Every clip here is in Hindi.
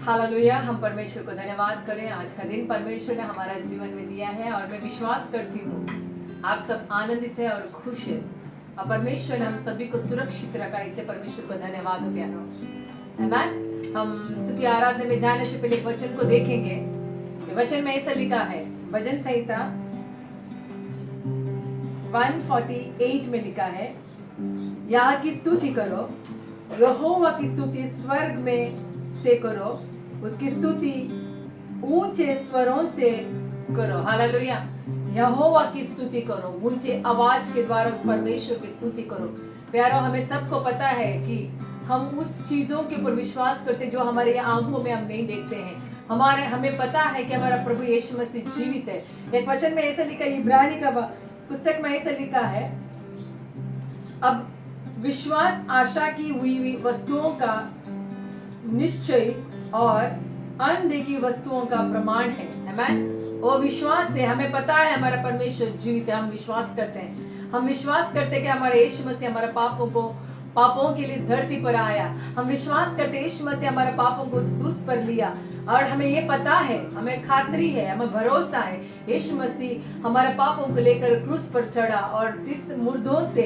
हालेलुया। हम परमेश्वर को धन्यवाद करें। आज का दिन परमेश्वर ने हमारा जीवन में दिया है और मैं विश्वास करती हूँ आप सब आनंदित है और खुश है और परमेश्वर ने हम सभी को सुरक्षित रखा, इसलिए परमेश्वर को धन्यवाद हो प्यारो। आमीन। हम स्तुति आराधना में जाने से पहले एक वचन को देखेंगे। वचन में ऐसा लिखा है, भजन संहिता 148 में लिखा है, यहाँ की स्तुति करो, यहोवा की स्तुति स्वर्ग में से करो, उसकी स्तुति ऊंचे स्वरों से करो। हालेलुया। यहोवा की स्तुति करो, ऊंचे आवाज के द्वारा उस परमेश्वर की स्तुति करो। प्यारो, हमें सबको पता है कि हम उस चीजों के ऊपर विश्वास करते जो हमारे आंखों में हम नहीं देखते हैं। हमें पता है कि हमारा प्रभु यीशु मसीह जीवित है। एक वचन में ऐसा लिखा, इब्रानी का पुस्तक में ऐसा लिखा है, अब विश्वास आशा की हुई वस्तुओं का निश्चय और अनदेखी वस्तुओं का प्रमाण है। आमीन। वो विश्वास से हमें पता है हमारा परमेश्वर जीवित है। हम विश्वास करते हैं, हम विश्वास करते हैं कि हमारे यीशु मसीह हमारे पापों के लिए इस धरती पर आया। हम विश्वास करते हैं यीशु मसीह हमारे पापों को उस क्रूस पर लिया और हमें ये पता है, हमें खातरी है, हमें भरोसा है, यीशु मसीह हमारे पापों को लेकर क्रूस पर चढ़ा और मुर्दों से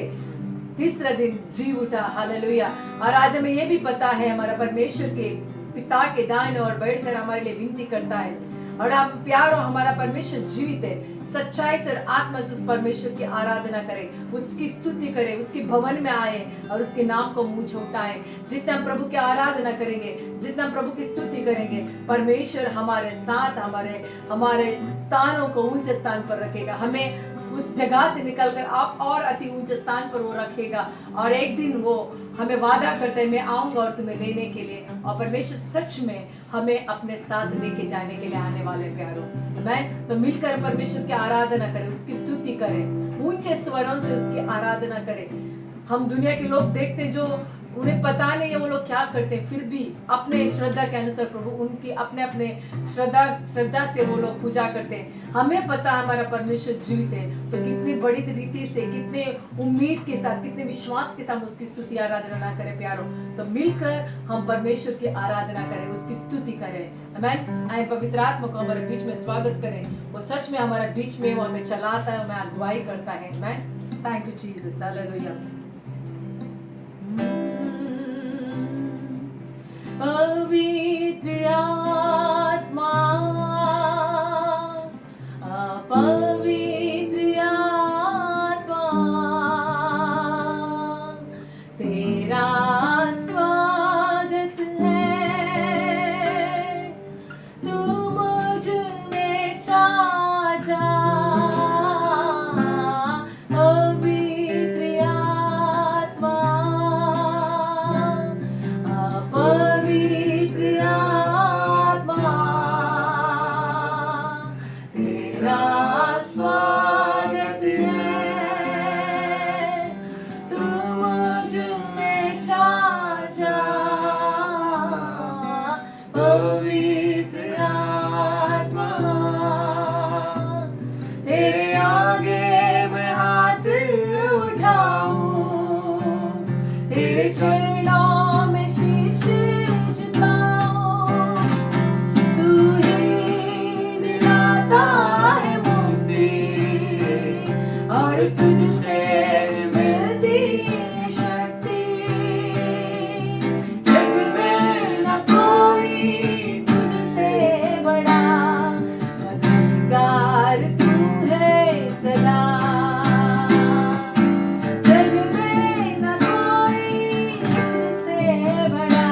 तीसरा दिन जी उठा। हालेलुया। और आज हमें यह भी पता है हमारा परमेश्वर के पिता के दाहिने ओर बैठकर हमारे लिए विनती करता है और हम प्यारो, हमारा परमेश्वर जीवित है। सच्चाई से और आत्मा से उस परमेश्वर की आराधना करें, उसकी स्तुति करें, उसके भवन में आए और उसके नाम को मुंह उठाएं। जितना प्रभु की आराधना करेंगे, जितना प्रभु की स्तुति करेंगे, परमेश्वर हमारे साथ हमारे स्थानों को ऊंचे स्थान पर रखेगा। हमें उस जगह से निकलकर आप और अति ऊंचे स्थान पर वो रखेगा और एक दिन वो हमें वादा करते हैं, मैं आऊंगा और तुम्हें लेने के लिए। और परमेश्वर सच में हमें अपने साथ लेके जाने के लिए आने वाले प्यारो। आमीन। तो मिलकर परमेश्वर की आराधना करें, उसकी स्तुति करें, ऊंचे स्वरों से उसकी आराधना करें। हम दुनिया के लोग देखते जो उन्हें पता नहीं है वो लोग क्या करते हैं, फिर भी अपने श्रद्धा के अनुसार प्रभु उनकी अपने श्रद्धा से वो लोग पूजा करते हैं। हमें पता है हमारा परमेश्वर जीवित है, तो कितनी बड़ी रीति से, कितने उम्मीद के साथ, कितने विश्वास के साथ उसकी स्तुति आराधना ना करें प्यारो। तो मिलकर हम परमेश्वर की आराधना करें, उसकी स्तुति करें। आमीन। आए पवित्र आत्मा को हमारे बीच में स्वागत करें। वो सच में हमारे बीच में वो हमें चलाता है, हमें अगुवाई करता है। आमीन। Thank you Jesus. हालेलुया। पवित्र आत्मा, पवित्र आत्मा, तेरा स्वागत है, तू मुझ में छा जा। चरणों में शीश झुकाऊं, तू ही दिलाता है मुक्ति और तुझसे मिलती है शक्ति। जग में न कोई तुझसे बड़ा, मददगार तू है सदा। जग में न कोई तुझसे बड़ा,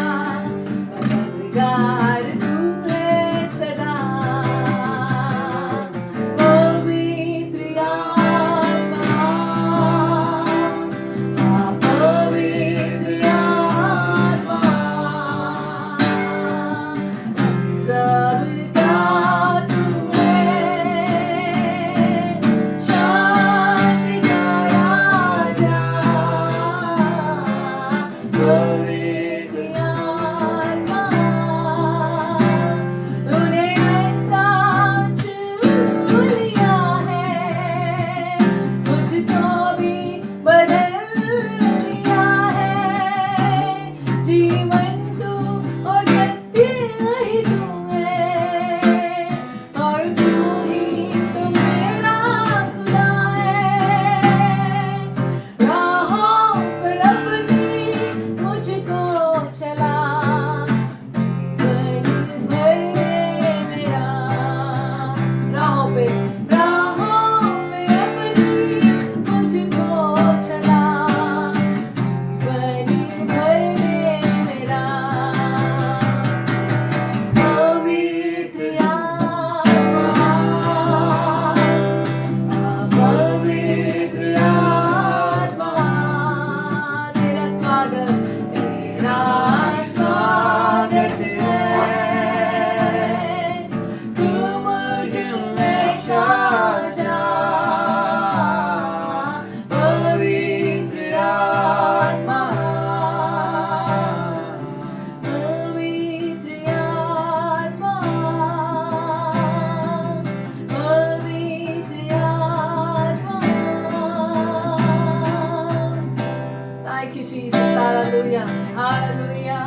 Thank you, Jesus. Hallelujah. Hallelujah.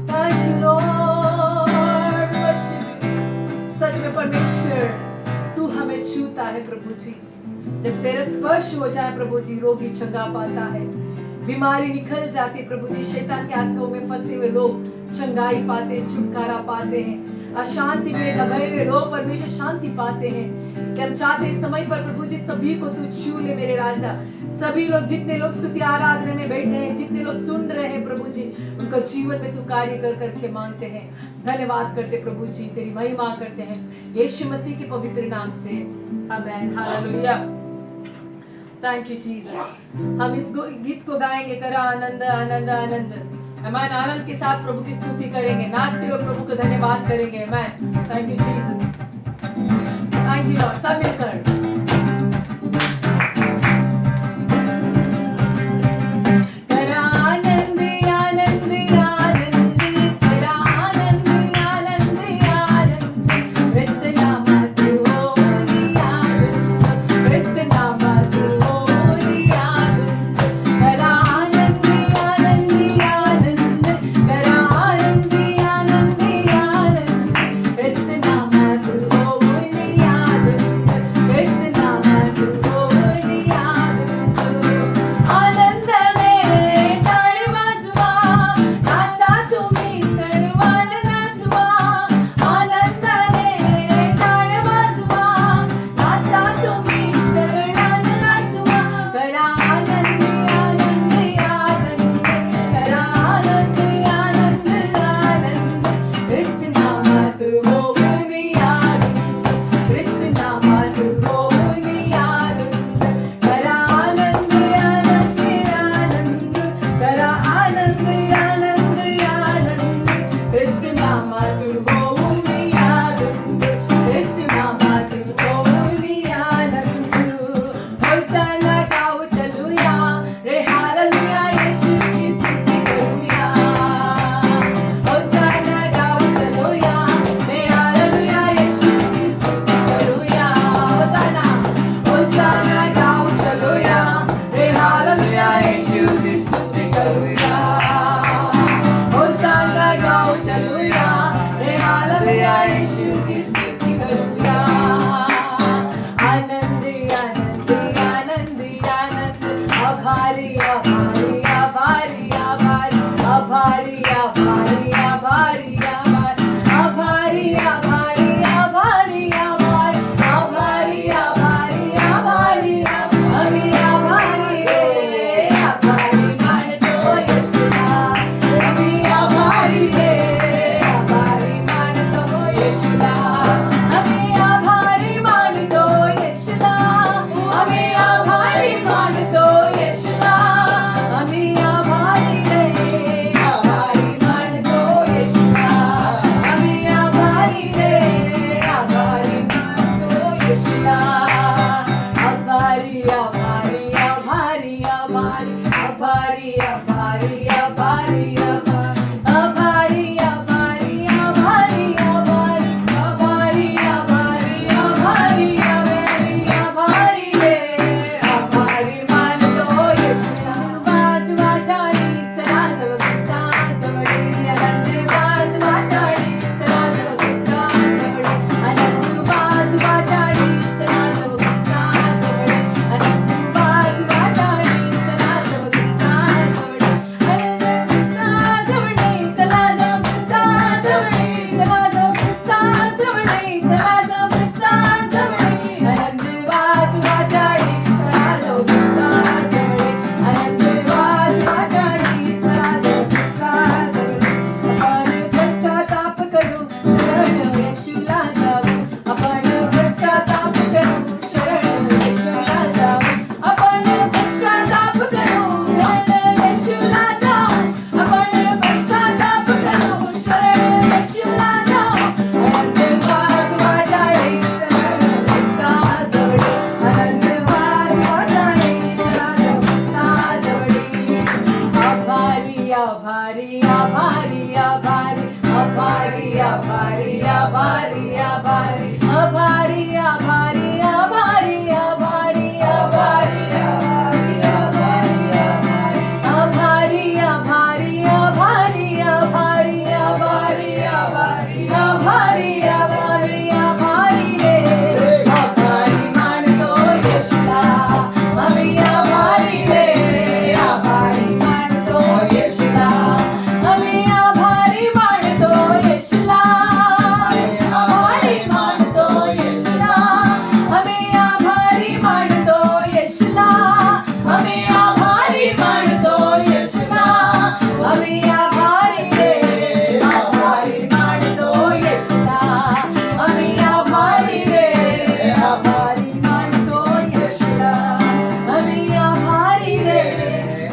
Thank you, Lord. Worship you. सच में परमेश्वर तू हमें छूता है प्रभु जी। जब तेरा स्पर्श हो जाए प्रभु जी, रोगी चंगा पाता है, बीमारी निकल जाती प्रभु जी, शैतान के हाथों में फंसे हुए लोग चंगाई पाते हैं, छुटकारा पाते हैं, अशांति में दबे हुए लोग परमेश्वर शांति पाते हैं। इसलिए हम चाहते हैं समय पर प्रभु जी सभी को तू छू ले मेरे राजा। सभी लोग, जितने लोग स्तुति आराधना में बैठे हैं, जितने लोग सुन रहे हैं प्रभु जी, उनका जीवन में तू कार्य कर करके मांगते हैं, धन्यवाद करते प्रभु जी, तेरी महिमा करते हैं यीशु मसीह के पवित्र नाम से, आमेन। हालेलुया। Thank you Jesus. हम इस गीत को गाएंगे, करा आनंद आनंद आनंद। आमेन। आनंद के साथ प्रभु की स्तुति करेंगे, नाचते हुए प्रभु को धन्यवाद करेंगे। आमेन। Thank you Jesus. Thank you Lord. सब मिलकर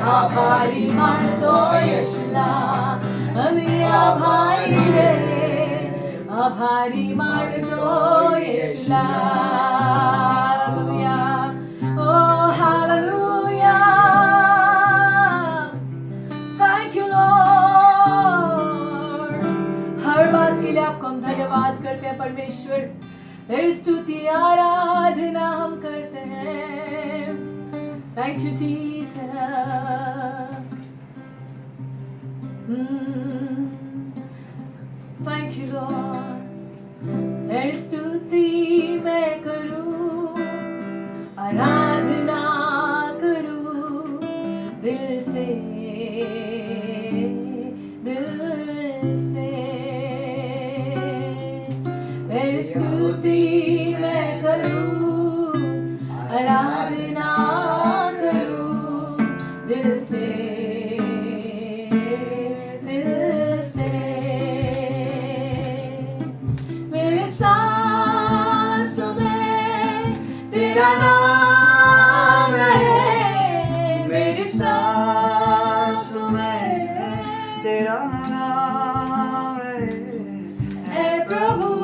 आभारी मानतो येशूला आम्ही आभारी रे आभारी मानतो येशूला हालेलुया ओ हालेलुया थैंक यू लॉर्ड हर बात के लिए आपको हम धन्यवाद करते हैं परमेश्वर तेरी स्तुति आराधना हम करते हैं thank you Jesus thank you Lord तेरी स्तुति मैं करूं आराधना करूं दिल से तेरी स्तुति मैं करूं आराधना करूं दिल से मेरे सांसों में तेरा नाम है मेरी सांसों में तेरा नाम है प्रभु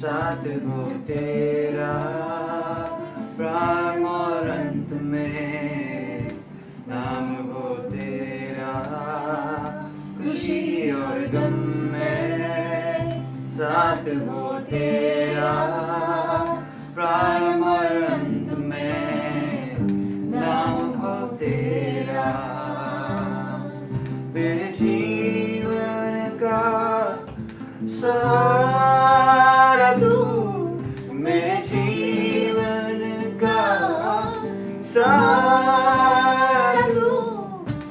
साथ हो तेरा प्रारंभ और अंत में नाम हो तेरा खुशी और गम में साथ हो तेरा प्रारंभ और अंत में नाम हो तेरा मेरे जीवन का सारा तू मेरे जीवन का सारा तू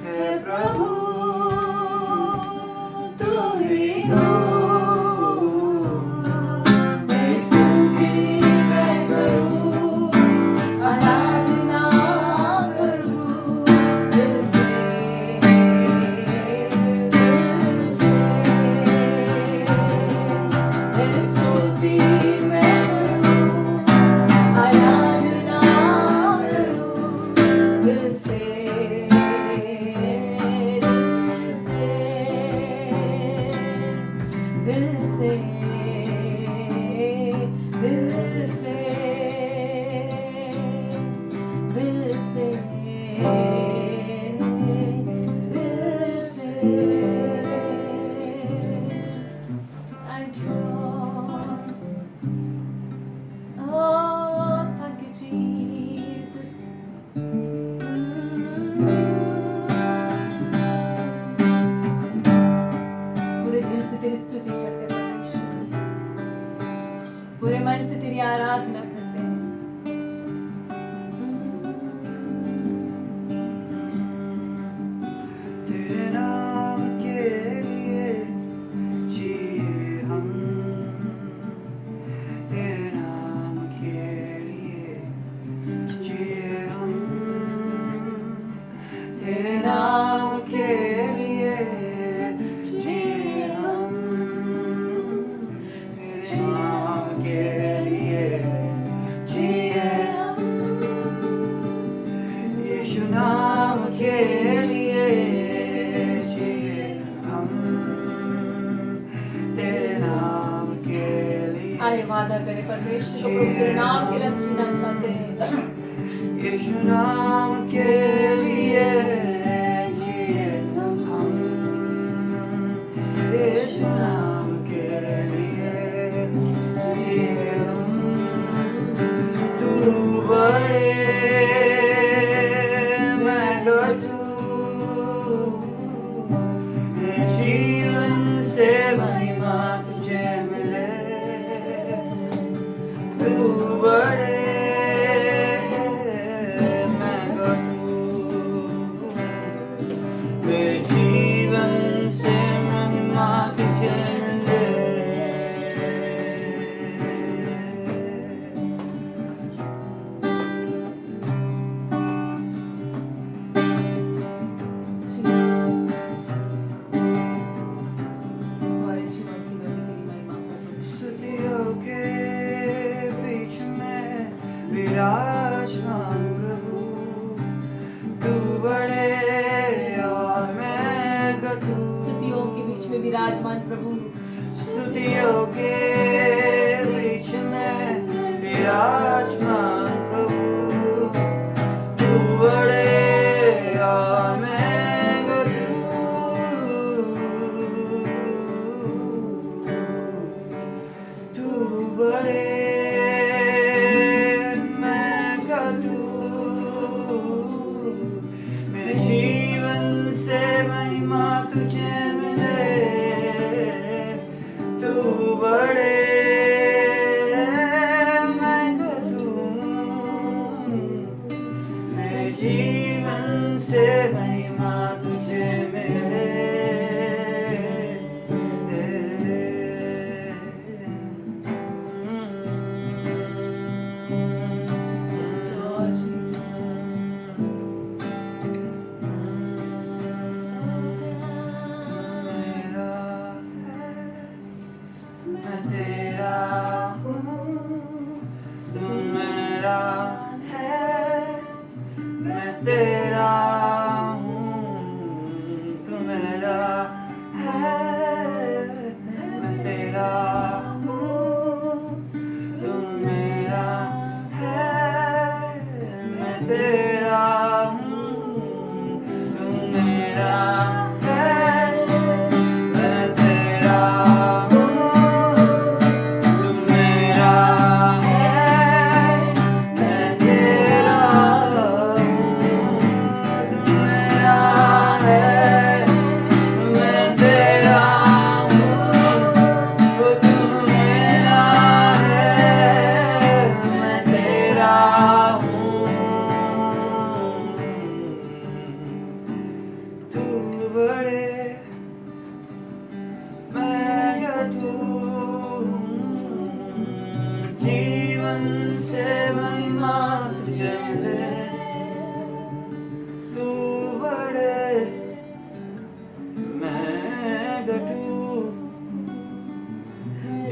है प्रभु तू ही तू मेरी पूरे मन से तेरी आराधना करते हैं। तेरे नाम के लिए जिए हम, तेरे नाम के लिए जिए हम, तेरे नाम के लिए जिए हम, तेरे नाम के लिए जिए हम, यीशु नाम के लिए जिए हम, तेरे नाम के लिए। आए वादा करे परमेश्वर को तेरे नाम के लिए हम जीना चाहते हैं। यीशु नाम के लिए जिए हम, यीशु नाम के लिए जिए हम, तू बड़े मैं घटू, जीवन से महिमा तुझे मिले, तू बड़े मैं घटू, मेरे जीवन से महिमा तुझे मिले। हमारे जीवन की गति तेरी महिमा कर। स्तुतियों के बीच में विराजमान प्रभु, तू बड़े और मैं घटू, स्तुतियों के बीच में विराजमान प्रभु, स्तुतियों के बीच में विराजमान प्रभु, तू बड़े और मैं घटू, तू बड़े मैं घटू, मेरे जीवन से महिमा तुझे मिले, तू बड़े मैं घटू, मेरे जीवन से महिमा तुझे मिले। Yes, Lord Jesus. मेरा है, मैं तेरा हूँ, तू मेरा है, मैं तेरा हूँ, तू मेरा है, मैं तेरा हूँ, तू मेरा है, मैं तेरा हूँ, तू मेरा है, मैं तेरा हूँ, तू मेरा है, मैं तेरा हूँ, तू मेरा है, मैं तेरा हूँ, तू मेरा है, मैं तेरा हूँ, तू बड़े मैं घटू, जीवन से महिमा तुझे मिले, तू बड़े मैं घटू,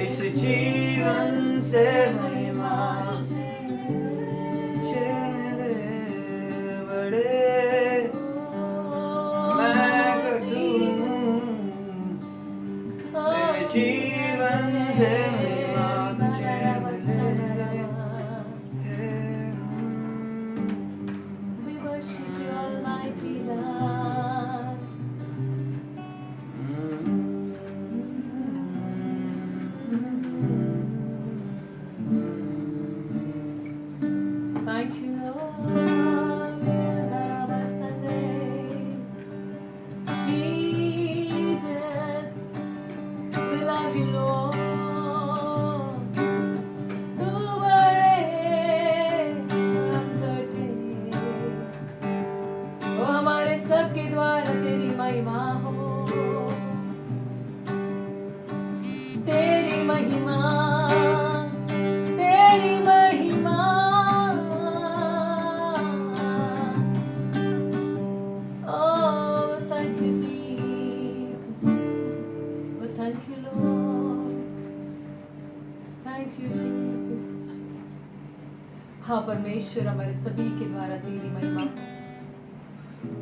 इस जीवन से महिमा तुझे मिले, बड़े मैं घटू, मेरे जीवन से महिमा तुझे मिले। We worship you, Almighty God. Thank you, Lord. Jesus, we love you, Lord. Thank you Jesus. हाँ परमेश्वर, हमारे सभी के द्वारा तेरी महिमा हो।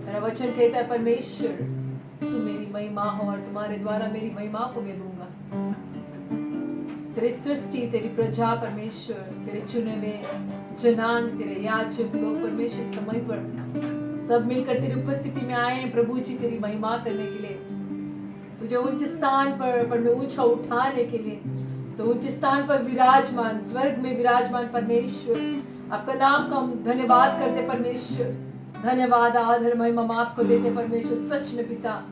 मेरा वचन कहता है परमेश्वर तू मेरी महिमा हो और तुम्हारे द्वारा मेरी महिमा को मैं दूंगा। तेरी सृष्टि, तेरी प्रजा परमेश्वर, तेरे चुने हुए जनान, तेरे याजक लोग परमेश्वर समय पर सब मिलकर तेरी उपस्थिति में आए हैं प्रभु जी तेरी महिमा करने के लिए, तुझे उच्च स्थान पर ऊंचा उठाने के लिए। तो उच्च स्थान पर विराजमान, स्वर्ग में विराजमान परमेश्वर, आपका नाम का हम धन्यवाद करते परमेश्वर। धन्यवाद, आदर, महिमा आपको देते परमेश्वर। सच में पिता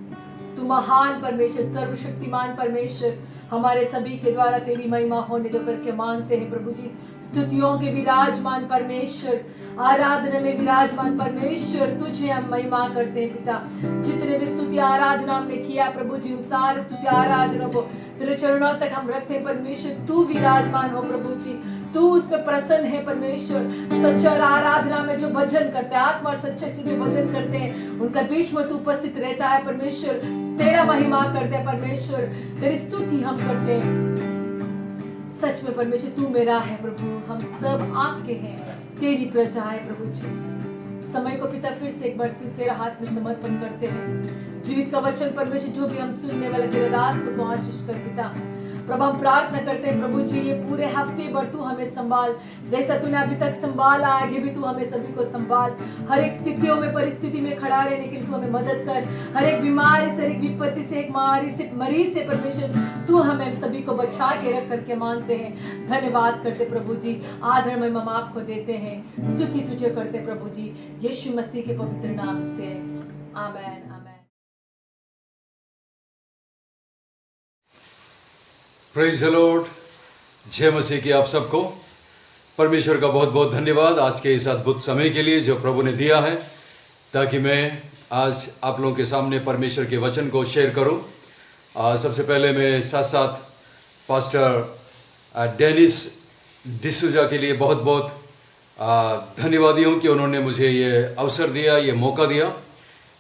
तू महान परमेश्वर, सर्वशक्तिमान परमेश्वर, हमारे सभी के द्वारा तेरी महिमा होने दो करके मांगते हैं प्रभु जी। स्तुतियों के विराजमान परमेश्वर, आराधना में विराजमान परमेश्वर, तुझे हम महिमा करते हैं पिता। जितने भी स्तुति आराधना हमने किया प्रभु जी, उन सारे स्तुति आराधना को तेरे चरणों तक हम रखते हैं परमेश्वर। तू विराजमान हो प्रभु जी, तू उस पर प्रसन्न है परमेश्वर। सच्चा आराधना में जो भजन करते हैं, आत्मा और सच्चे से जो भजन करते हैं, उनका बीच में तू उपस्थित रहता है परमेश्वर। तेरा महिमा करते हैं परमेश्वर, तेरी स्तुति हम करते हैं। सच में परमेश्वर तू मेरा है प्रभु, हम सब आपके हैं, तेरी प्रजा है प्रभु जी। समय को पिता फिर से एक बार तेरा हाथ में समर्पण करते हैं। जीवित का वचन परमेश्वर जो भी हम सुनने वाले तेरे दास को तू आशीष कर पिता। प्रभु हम प्रार्थना करते हैं प्रभु जी, ये पूरे हफ्ते भर तू हमें संभाल, जैसा तूने अभी तक संभाला, आगे भी तू हमें सभी को संभाल। हर एक स्थितियों में, परिस्थिति में खड़ा रहने के लिए तू हमें मदद कर। हर एक बीमारी से, हर एक विपत्ति से, एक मरीज से परमेश्वर तू हमें सभी को बचा के रख करके मांगते हैं। धन्यवाद करते प्रभु जी, आदर महिमा आपको देते हैं, स्तुति तुझे करते प्रभु जी, यीशु मसीह के पवित्र नाम से, आमेन। Praise the Lord. जय मसीह की आप सबको। परमेश्वर का बहुत बहुत धन्यवाद आज के इस अद्भुत समय के लिए जो प्रभु ने दिया है, ताकि मैं आज आप लोगों के सामने परमेश्वर के वचन को शेयर करूं। सबसे पहले मैं साथ साथ पास्टर डेनिस डिसूजा के लिए बहुत बहुत धन्यवादी हूं कि उन्होंने मुझे ये अवसर दिया, ये मौका दिया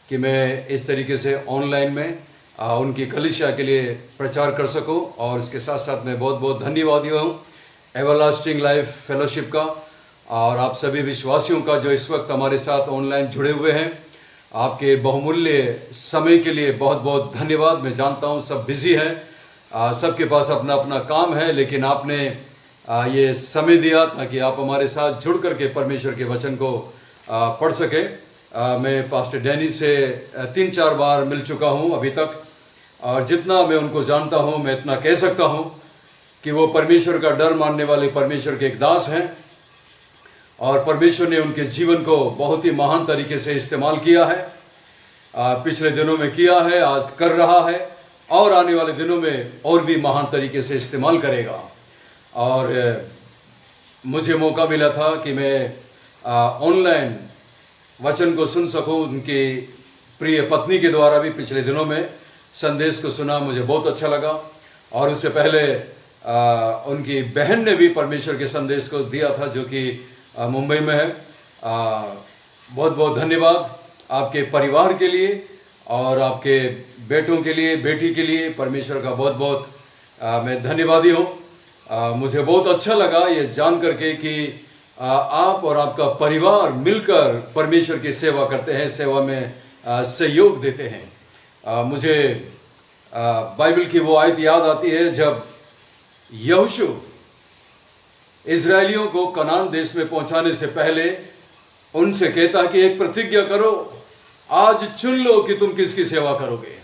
कि मैं इस तरीके से ऑनलाइन में उनकी कलीसिया के लिए प्रचार कर सकूं। और इसके साथ साथ मैं बहुत बहुत धन्यवादी हूँ एवरलास्टिंग लाइफ फेलोशिप का और आप सभी विश्वासियों का जो इस वक्त हमारे साथ ऑनलाइन जुड़े हुए हैं। आपके बहुमूल्य समय के लिए बहुत बहुत धन्यवाद। मैं जानता हूँ सब बिजी हैं, सबके पास अपना अपना काम है, लेकिन आपने ये समय दिया ताकि आप हमारे साथ जुड़ करके परमेश्वर के वचन को पढ़ सके। मैं पास्टर डैनी से 3-4 बार मिल चुका हूँ अभी तक, और जितना मैं उनको जानता हूँ मैं इतना कह सकता हूँ कि वो परमेश्वर का डर मानने वाले परमेश्वर के एक दास हैं और परमेश्वर ने उनके जीवन को बहुत ही महान तरीके से इस्तेमाल किया है। पिछले दिनों में किया है, आज कर रहा है और आने वाले दिनों में और भी महान तरीके से इस्तेमाल करेगा। और मुझे मौका मिला था कि मैं ऑनलाइन वचन को सुन सकूं। उनकी प्रिय पत्नी के द्वारा भी पिछले दिनों में संदेश को सुना, मुझे बहुत अच्छा लगा। और उससे पहले उनकी बहन ने भी परमेश्वर के संदेश को दिया था, जो कि मुंबई में है। बहुत बहुत धन्यवाद आपके परिवार के लिए और आपके बेटों के लिए, बेटी के लिए। परमेश्वर का बहुत बहुत मैं धन्यवादी हूँ। मुझे बहुत अच्छा लगा ये जान करके कि आप और आपका परिवार मिलकर परमेश्वर की सेवा करते हैं, सेवा में सहयोग देते हैं। मुझे बाइबल की वो आयत याद आती है जब यहोशू इजरायलियों को कनान देश में पहुंचाने से पहले उनसे कहता कि एक प्रतिज्ञा करो, आज चुन लो कि तुम किसकी सेवा करोगे।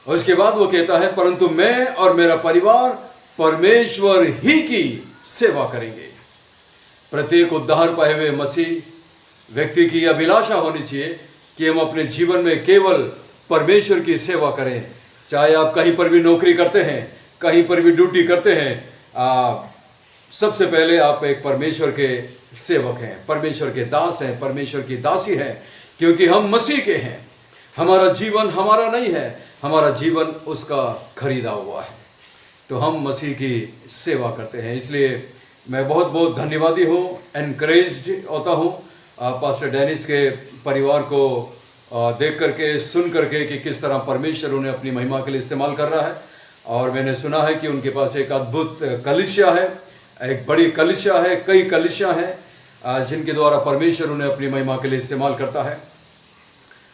और उसके बाद वो कहता है परंतु मैं और मेरा परिवार परमेश्वर ही की सेवा करेंगे। प्रत्येक उद्धार पाए हुए मसीह व्यक्ति की अभिलाषा होनी चाहिए कि हम अपने जीवन में केवल परमेश्वर की सेवा करें। चाहे आप कहीं पर भी नौकरी करते हैं, कहीं पर भी ड्यूटी करते हैं, सबसे पहले आप एक परमेश्वर के सेवक हैं, परमेश्वर के दास हैं, परमेश्वर की दासी हैं, क्योंकि हम मसीह के हैं। हमारा जीवन हमारा नहीं है, हमारा जीवन उसका खरीदा हुआ है। तो हम मसीह की सेवा करते हैं। इसलिए मैं बहुत बहुत धन्यवादी हूँ, एनकरेज्ड होता हूँ पास्टर डेनिस के परिवार को देख करके, सुन करके कि किस तरह परमेश्वर उन्हें अपनी महिमा के लिए इस्तेमाल कर रहा है। और मैंने सुना है कि उनके पास एक अद्भुत कलीसिया है, एक बड़ी कलीसिया है, कई कलीसिया हैं जिनके द्वारा परमेश्वर उन्हें अपनी महिमा के लिए इस्तेमाल करता है।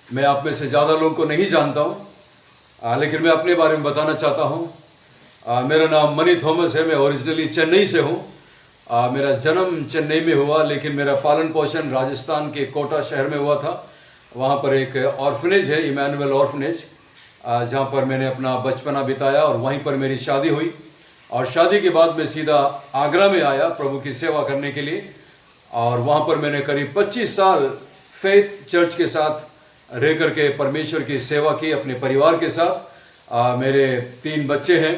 मैं आप में से ज़्यादा लोगों को नहीं जानता हूँ, लेकिन मैं अपने बारे में बताना चाहता हूँ। मेरा नाम मनी थॉमस है। मैं ओरिजिनली चेन्नई से हूँ। मेरा जन्म चेन्नई में हुआ, लेकिन मेरा पालन पोषण राजस्थान के कोटा शहर में हुआ था। वहाँ पर एक ऑर्फनेज है, इमैनुअल ऑर्फनेज, जहाँ पर मैंने अपना बचपना बिताया और वहीं पर मेरी शादी हुई। और शादी के बाद मैं सीधा आगरा में आया प्रभु की सेवा करने के लिए, और वहाँ पर मैंने करीब 25 साल फेथ चर्च के साथ रह करके परमेश्वर की सेवा की अपने परिवार के साथ। मेरे 3 बच्चे हैं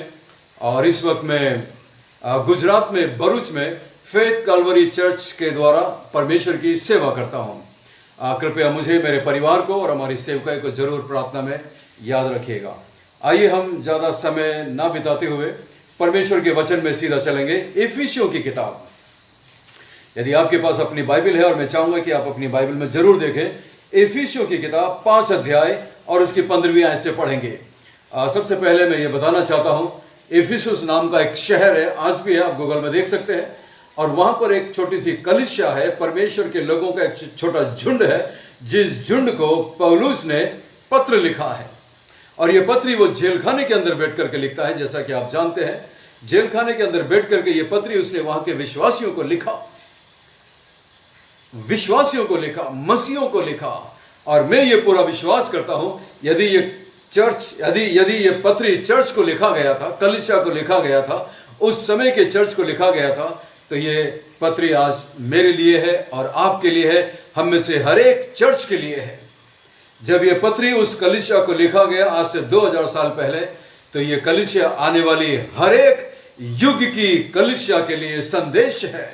और इस वक्त मैं गुजरात में भरूच में फेथ कल्वरी चर्च के द्वारा परमेश्वर की सेवा करता हूँ। कृपया मुझे, मेरे परिवार को और हमारी सेवकाई को जरूर प्रार्थना में याद रखिएगा। आइए हम ज़्यादा समय ना बिताते हुए परमेश्वर के वचन में सीधा चलेंगे। इफिसियों की किताब, यदि आपके पास अपनी बाइबल है, और मैं चाहूँगा कि आप अपनी बाइबल में जरूर देखें, इफिसियों की किताब 5 अध्याय और उसकी 15वीं आयत से पढ़ेंगे। सबसे पहले मैं ये बताना चाहता हूँ, इफिसुस नाम का एक शहर है, आज भी है, आप गूगल में देख सकते हैं, और वहाँ पर एक छोटी सी कलीसिया है, परमेश्वर के लोगों का एक छोटा झुंड है, जिस झुंड को पौलुस ने पत्र लिखा है। और ये पत्री वो जेलखाने के अंदर बैठ करके लिखता है। जैसा कि आप जानते हैं, जेलखाने के अंदर बैठ करके ये पत्री उसने वहाँ के विश्वासियों को लिखा, मसीहों को लिखा। और मैं ये पूरा विश्वास करता हूं, यदि ये पत्री चर्च को लिखा गया था, कलीसिया को लिखा गया था, उस समय के चर्च को लिखा गया था, तो ये पत्री आज मेरे लिए है और आपके लिए है, हम में से हर एक चर्च के लिए है। जब ये पत्री उस कलीसिया को लिखा गया आज से 2000 साल पहले, तो ये कलीसिया आने वाली हर एक युग की कलीसिया के लिए संदेश है।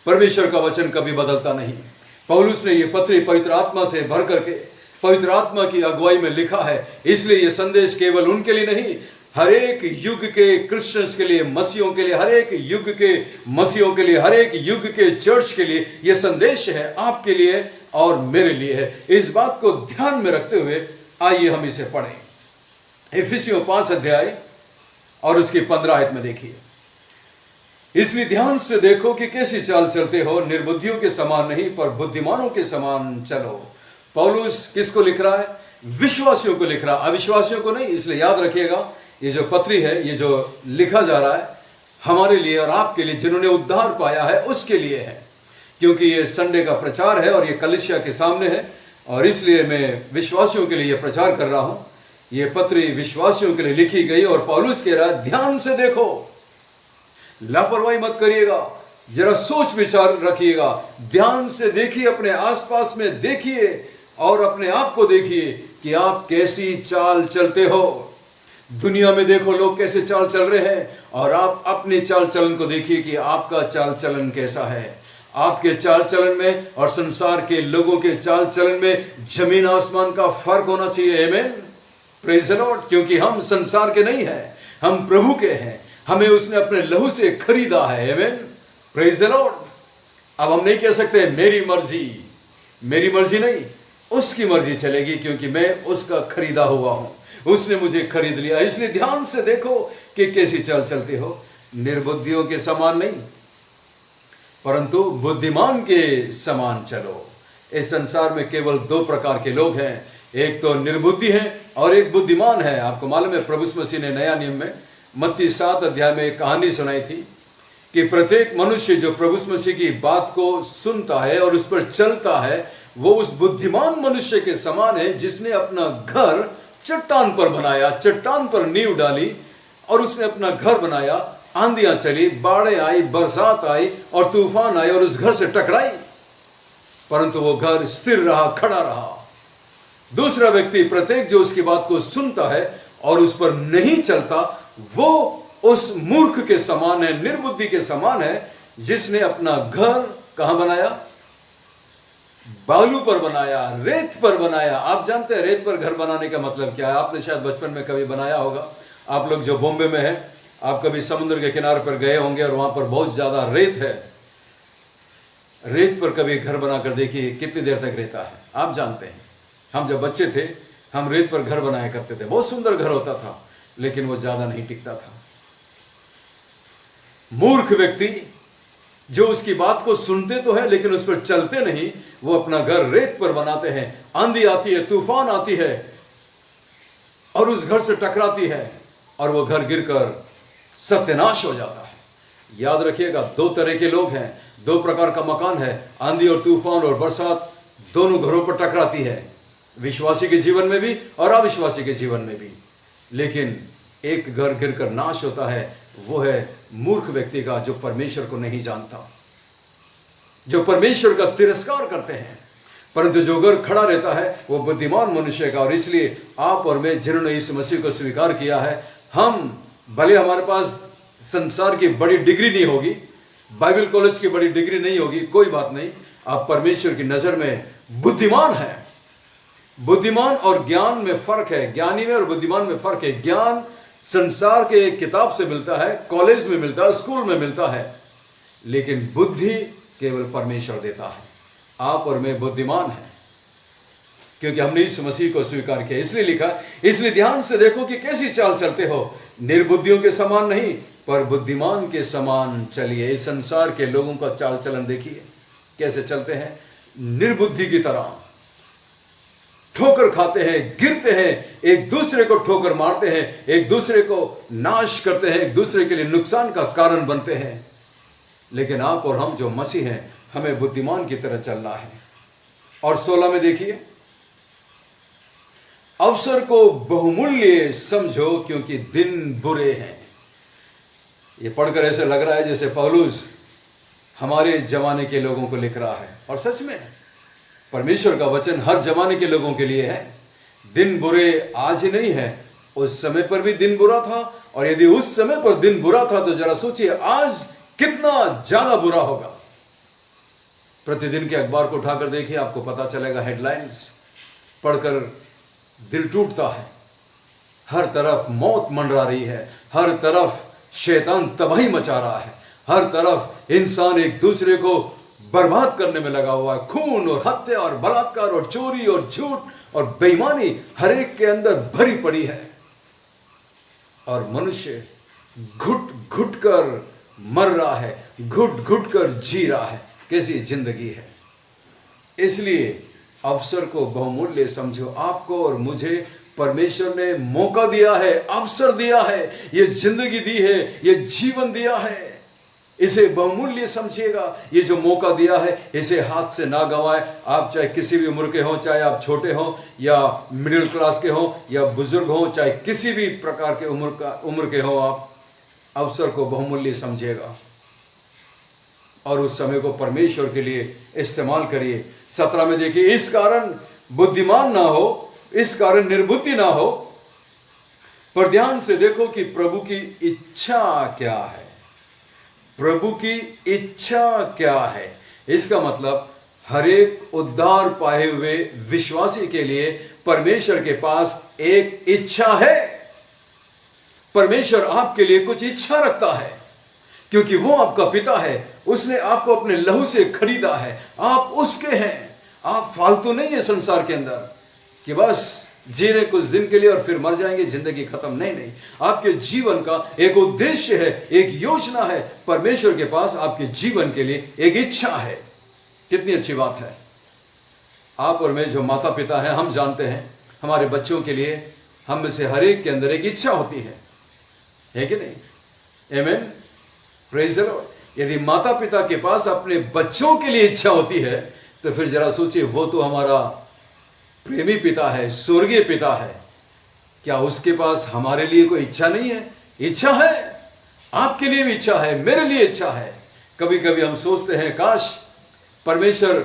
परमेश्वर का वचन कभी बदलता नहीं। पौलुस ने ये पत्री पवित्र आत्मा से भर करके पवित्र आत्मा की अगुवाई में लिखा है, इसलिए ये संदेश केवल उनके लिए नहीं, हर एक युग के क्रिश्चियंस के लिए, मसीहों के लिए, हर एक युग के मसीहों के लिए, हर एक युग के चर्च के लिए ये संदेश है, आपके लिए और मेरे लिए है। इस बात को ध्यान में रखते हुए आइए हम इसे पढ़ें। इफिसियों 5 अध्याय और उसकी 15 आयत में देखिए, इसलिए ध्यान से देखो कि कैसी चाल चलते हो, निर्बुद्धियों के समान नहीं पर बुद्धिमानों के समान चलो। पौलुस किसको लिख रहा है? विश्वासियों को लिख रहा है, अविश्वासियों को नहीं। इसलिए याद रखिएगा, ये जो पत्री है, ये जो लिखा जा रहा है, हमारे लिए और आपके लिए, जिन्होंने उद्धार पाया है उसके लिए है, क्योंकि ये संडे का प्रचार है और ये कलीसिया के सामने है, और इसलिए मैं विश्वासियों के लिए ये प्रचार कर रहा हूं। ये पत्री विश्वासियों के लिए लिखी गई और पौलुस कह रहा है, ध्यान से देखो, लापरवाही मत करिएगा, जरा सोच विचार रखिएगा, ध्यान से देखिए, अपने आसपास में देखिए और अपने आप को देखिए कि आप कैसी चाल चलते हो। दुनिया में देखो लोग कैसे चाल चल रहे हैं, और आप अपनी चाल चलन को देखिए कि आपका चाल चलन कैसा है। आपके चाल चलन में और संसार के लोगों के चाल चलन में जमीन आसमान का फर्क होना चाहिए। आमीन, प्रेज़ द लॉर्ड। क्योंकि हम संसार के नहीं हैं, हम प्रभु के हैं, हमें उसने अपने लहू से खरीदा है। आमीन, प्रेज़ द लॉर्ड। अब हम नहीं कह सकते मेरी मर्जी नहीं, उसकी मर्जी चलेगी, क्योंकि मैं उसका खरीदा हुआ हूं, उसने मुझे खरीद लिया। इसलिए ध्यान से देखो कि कैसी चाल चलते हो, निर्बुद्धियों के समान नहीं परंतु बुद्धिमान के समान चलो। इस संसार में केवल 2 प्रकार के लोग हैं, एक तो निर्बुद्धि है और एक बुद्धिमान है। आपको मालूम है, प्रभु यीशु मसीह ने नया नियम में मत्ती 7 अध्याय में एक कहानी सुनाई थी कि प्रत्येक मनुष्य जो प्रभु यीशु मसीह की बात को सुनता है और उस पर चलता है, वो उस बुद्धिमान मनुष्य के समान है जिसने अपना घर चट्टान पर बनाया, चट्टान पर नींव डाली और उसने अपना घर बनाया। आंधियां चली, बाढ़ें आई, बरसात आई और तूफान आए और उस घर से टकराई, परंतु वो घर स्थिर रहा, खड़ा रहा। दूसरा व्यक्ति, प्रत्येक जो उसकी बात को सुनता है और उस पर नहीं चलता, वो उस मूर्ख के समान है, निर्बुद्धि के समान है, जिसने अपना घर कहां बनाया? बालू पर बनाया, रेत पर बनाया। आप जानते हैं रेत पर घर बनाने का मतलब क्या है? आपने शायद बचपन में कभी बनाया होगा। आप लोग जो बॉम्बे में हैं, आप कभी समुद्र के किनारे पर गए होंगे और वहां पर बहुत ज्यादा रेत है। रेत पर कभी घर बनाकर देखिए कितनी देर तक रहता है। आप जानते हैं, हम जब बच्चे थे, हम रेत पर घर बनाया करते थे, बहुत सुंदर घर होता था। लेकिन वो ज्यादा नहीं टिकता था। मूर्ख व्यक्ति जो उसकी बात को सुनते तो है लेकिन उस पर चलते नहीं, वो अपना घर रेत पर बनाते हैं। आंधी आती है, तूफान आती है और उस घर से टकराती है और वो घर गिरकर सत्यानाश हो जाता है। याद रखिएगा, दो तरह के लोग हैं, दो प्रकार का मकान है। आंधी और तूफान और बरसात दोनों घरों पर टकराती है, विश्वासी के जीवन में भी और अविश्वासी के जीवन में भी। लेकिन एक घर गिरकर नाश होता है, वो है मूर्ख व्यक्ति का, जो परमेश्वर को नहीं जानता, जो परमेश्वर का तिरस्कार करते हैं। परंतु जो घर खड़ा रहता है वो बुद्धिमान मनुष्य का। और इसलिए आप और मैं जिन्होंने इस मसीह को स्वीकार किया है, हम भले हमारे पास संसार की बड़ी डिग्री नहीं होगी, बाइबल कॉलेज की बड़ी डिग्री नहीं होगी, कोई बात नहीं, आप परमेश्वर की नजर में बुद्धिमान है। बुद्धिमान और ज्ञान में फर्क है, ज्ञानी में और बुद्धिमान में फर्क है। ज्ञान संसार के एक किताब से मिलता है, कॉलेज में मिलता है, स्कूल में मिलता है, लेकिन बुद्धि केवल परमेश्वर देता है। आप और मैं बुद्धिमान हैं क्योंकि हमने इस मसीह को स्वीकार किया। इसलिए लिखा, इसलिए ध्यान से देखो कि कैसी चाल चलते हो, निर्बुद्धियों के समान नहीं पर बुद्धिमान के समान चलिए। इस संसार के लोगों का चाल चलन देखिए कैसे चलते हैं, निर्बुद्धि की तरह ठोकर खाते हैं, गिरते हैं, एक दूसरे को ठोकर मारते हैं, एक दूसरे को नाश करते हैं, एक दूसरे के लिए नुकसान का कारण बनते हैं। लेकिन आप और हम जो मसीह हैं, हमें बुद्धिमान की तरह चलना है। और 16 में देखिए, अवसर को बहुमूल्य समझो क्योंकि दिन बुरे हैं। ये पढ़कर ऐसे लग रहा है जैसे पौलुस हमारे जमाने के लोगों को लिख रहा है, और सच में परमेश्वर का वचन हर जमाने के लोगों के लिए है। दिन बुरे आज ही नहीं है, उस समय पर भी दिन बुरा था, और यदि उस समय पर दिन बुरा था तो जरा सोचिए आज कितना ज्यादा बुरा होगा। प्रतिदिन के अखबार को उठाकर देखिए, आपको पता चलेगा, हेडलाइंस पढ़कर दिल टूटता है। हर तरफ मौत मंडरा रही है, हर तरफ शैतान तबाही मचा रहा है, हर तरफ इंसान एक दूसरे को बर्बाद करने में लगा हुआ है। खून और हत्या और बलात्कार और चोरी और झूठ और बेईमानी हर एक के अंदर भरी पड़ी है, और मनुष्य घुट घुट कर मर रहा है, घुट घुट कर जी रहा है। कैसी जिंदगी है। इसलिए अवसर को बहुमूल्य समझो। आपको और मुझे परमेश्वर ने मौका दिया है, अवसर दिया है, ये जिंदगी दी है, ये जीवन दिया है, इसे बहुमूल्य समझिएगा। ये जो मौका दिया है इसे हाथ से ना गंवाएं। आप चाहे किसी भी उम्र के हों, चाहे आप छोटे हों या मिडिल क्लास के हों या बुजुर्ग हों, चाहे किसी भी प्रकार के उम्र के हों, आप अवसर को बहुमूल्य समझिएगा और उस समय को परमेश्वर के लिए इस्तेमाल करिए। 17 में देखिए, इस कारण बुद्धिमान ना हो, इस कारण निर्बुद्धि ना हो, पर ध्यान से देखो कि प्रभु की इच्छा क्या है। प्रभु की इच्छा क्या है? इसका मतलब हर एक उद्धार पाए हुए विश्वासी के लिए परमेश्वर के पास एक इच्छा है। परमेश्वर आपके लिए कुछ इच्छा रखता है क्योंकि वो आपका पिता है। उसने आपको अपने लहू से खरीदा है, आप उसके हैं। आप फालतू नहीं है संसार के अंदर कि बस जी रहे कुछ दिन के लिए और फिर मर जाएंगे, जिंदगी खत्म। नहीं नहीं, आपके जीवन का एक उद्देश्य है, एक योजना है। परमेश्वर के पास आपके जीवन के लिए एक इच्छा है। कितनी अच्छी बात है। आप और मैं जो माता पिता हैं, हम जानते हैं हमारे बच्चों के लिए हम में से हर एक के अंदर एक इच्छा होती है कि नहीं? आमीन, प्रेज द लॉर्ड। यदि माता पिता के पास अपने बच्चों के लिए इच्छा होती है तो फिर जरा सोचिए, वो तो हमारा प्रेमी पिता है, स्वर्गीय पिता है। क्या उसके पास हमारे लिए कोई इच्छा नहीं है? इच्छा है, आपके लिए भी इच्छा है, मेरे लिए इच्छा है। कभी कभी हम सोचते हैं काश परमेश्वर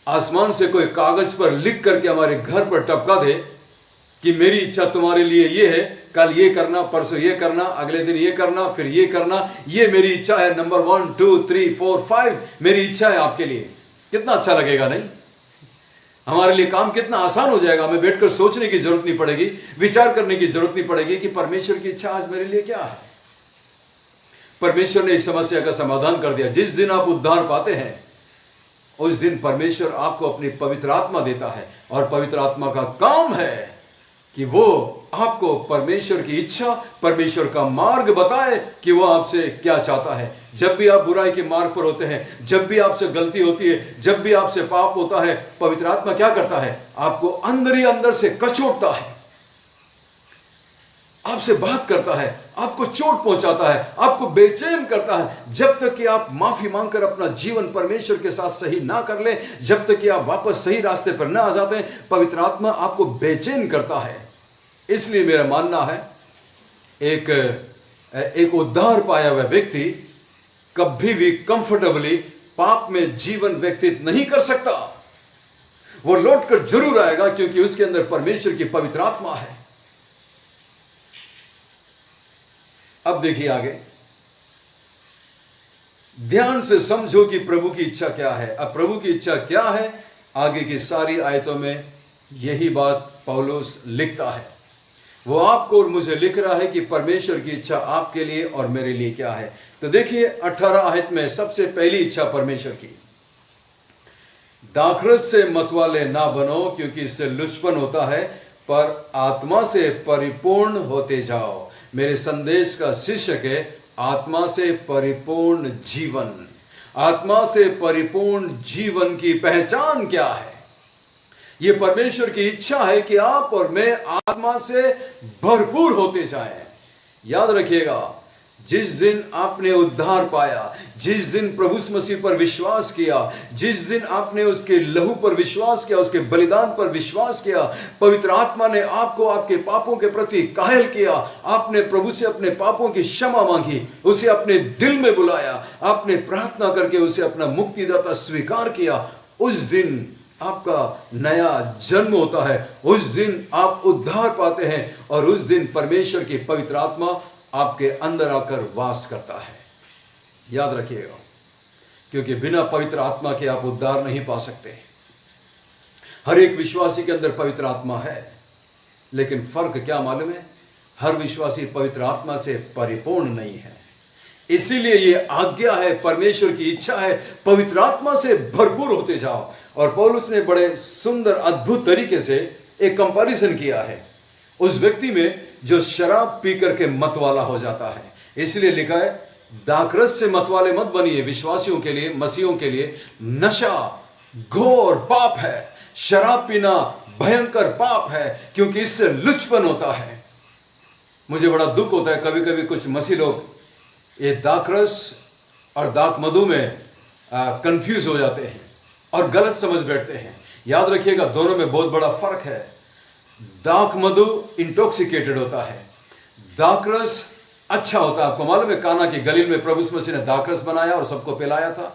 आसमान से कोई कागज पर लिख करके हमारे घर पर टपका दे कि मेरी इच्छा तुम्हारे लिए ये है, कल ये करना, परसों ये करना, अगले दिन ये करना, फिर ये करना, ये मेरी इच्छा है। नंबर 1 2 3 4 5 मेरी इच्छा है आपके लिए। कितना अच्छा लगेगा नहीं? हमारे लिए काम कितना आसान हो जाएगा। हमें बैठकर सोचने की जरूरत नहीं पड़ेगी, विचार करने की जरूरत नहीं पड़ेगी कि परमेश्वर की इच्छा आज मेरे लिए क्या है। परमेश्वर ने इस समस्या का समाधान कर दिया। जिस दिन आप उद्धार पाते हैं उस दिन परमेश्वर आपको अपनी पवित्र आत्मा देता है, और पवित्र आत्मा का काम है कि वो आपको परमेश्वर की इच्छा, परमेश्वर का मार्ग बताए कि वो आपसे क्या चाहता है। जब भी आप बुराई के मार्ग पर होते हैं, जब भी आपसे गलती होती है, जब भी आपसे पाप होता है, पवित्र आत्मा क्या करता है? आपको अंदर ही अंदर से कचोटता है, आपसे बात करता है, आपको चोट पहुंचाता है, आपको बेचैन करता है। जब तक कि आप माफी मांगकर अपना जीवन परमेश्वर के साथ सही ना कर ले, जब तक कि आप वापस सही रास्ते पर ना आ जाते हैं, पवित्र आत्मा आपको बेचैन करता है। इसलिए मेरा मानना है एक उद्धार पाया हुआ व्यक्ति कभी भी कंफर्टेबली पाप में जीवन व्यतीत नहीं कर सकता। वो लौटकर जरूर आएगा, क्योंकि उसके अंदर परमेश्वर की पवित्र आत्मा है। अब देखिए आगे, ध्यान से समझो कि प्रभु की इच्छा क्या है। अब प्रभु की इच्छा क्या है? आगे की सारी आयतों में यही बात पौलुस लिखता है। वो आपको और मुझे लिख रहा है कि परमेश्वर की इच्छा आपके लिए और मेरे लिए क्या है। तो देखिए 18 आयत में सबसे पहली इच्छा परमेश्वर की, दाखरस से मतवाले ना बनो, क्योंकि इससे लुचपन होता है, पर आत्मा से परिपूर्ण होते जाओ। मेरे संदेश का शीर्षक है आत्मा से परिपूर्ण जीवन। आत्मा से परिपूर्ण जीवन की पहचान क्या है? यह परमेश्वर की इच्छा है कि आप और मैं आत्मा से भरपूर होते जाएं। याद रखिएगा, जिस दिन आपने उद्धार पाया, जिस दिन प्रभु मसीह पर विश्वास किया, जिस दिन आपने उसके लहू पर विश्वास किया, उसके बलिदान पर विश्वास किया, पवित्र आत्मा ने आपको आपके पापों के प्रति कायल किया, आपने प्रभु से अपने पापों की क्षमा मांगी, उसे अपने दिल में बुलाया, आपने प्रार्थना करके उसे अपना मुक्तिदाता स्वीकार किया, उस दिन आपका नया जन्म होता है, उस दिन आप उद्धार पाते हैं, और उस दिन परमेश्वर की पवित्र आत्मा आपके अंदर आकर वास करता है। याद रखिएगा, क्योंकि बिना पवित्र आत्मा के आप उद्धार नहीं पा सकते। हर एक विश्वासी के अंदर पवित्र आत्मा है, लेकिन फर्क क्या मालूम है? हर विश्वासी पवित्र आत्मा से परिपूर्ण नहीं है। इसीलिए ये आज्ञा है, परमेश्वर की इच्छा है, पवित्र आत्मा से भरपूर होते जाओ। और पौलुस ने बड़े सुंदर अद्भुत तरीके से एक कंपैरिजन किया है उस व्यक्ति में जो शराब पी करके मतवाला हो जाता है। इसलिए लिखा है, दाखरस से मतवाले मत बनिए। विश्वासियों के लिए, मसीहों के लिए नशा घोर पाप है। शराब पीना भयंकर पाप है, क्योंकि इससे लुचपन होता है। मुझे बड़ा दुख होता है, कभी कभी कुछ मसीह लोग ये दाखरस और दाक मधु में कंफ्यूज हो जाते हैं और गलत समझ बैठते हैं। याद रखिएगा, दोनों में बहुत बड़ा फर्क है। दाक मधु इंटॉक्सिकेटेड होता है, दाखरस अच्छा होता है। आपको मालूम है, काना की गलील में प्रभु यीशु मसीह ने दाखरस बनाया और सबको पिलाया था।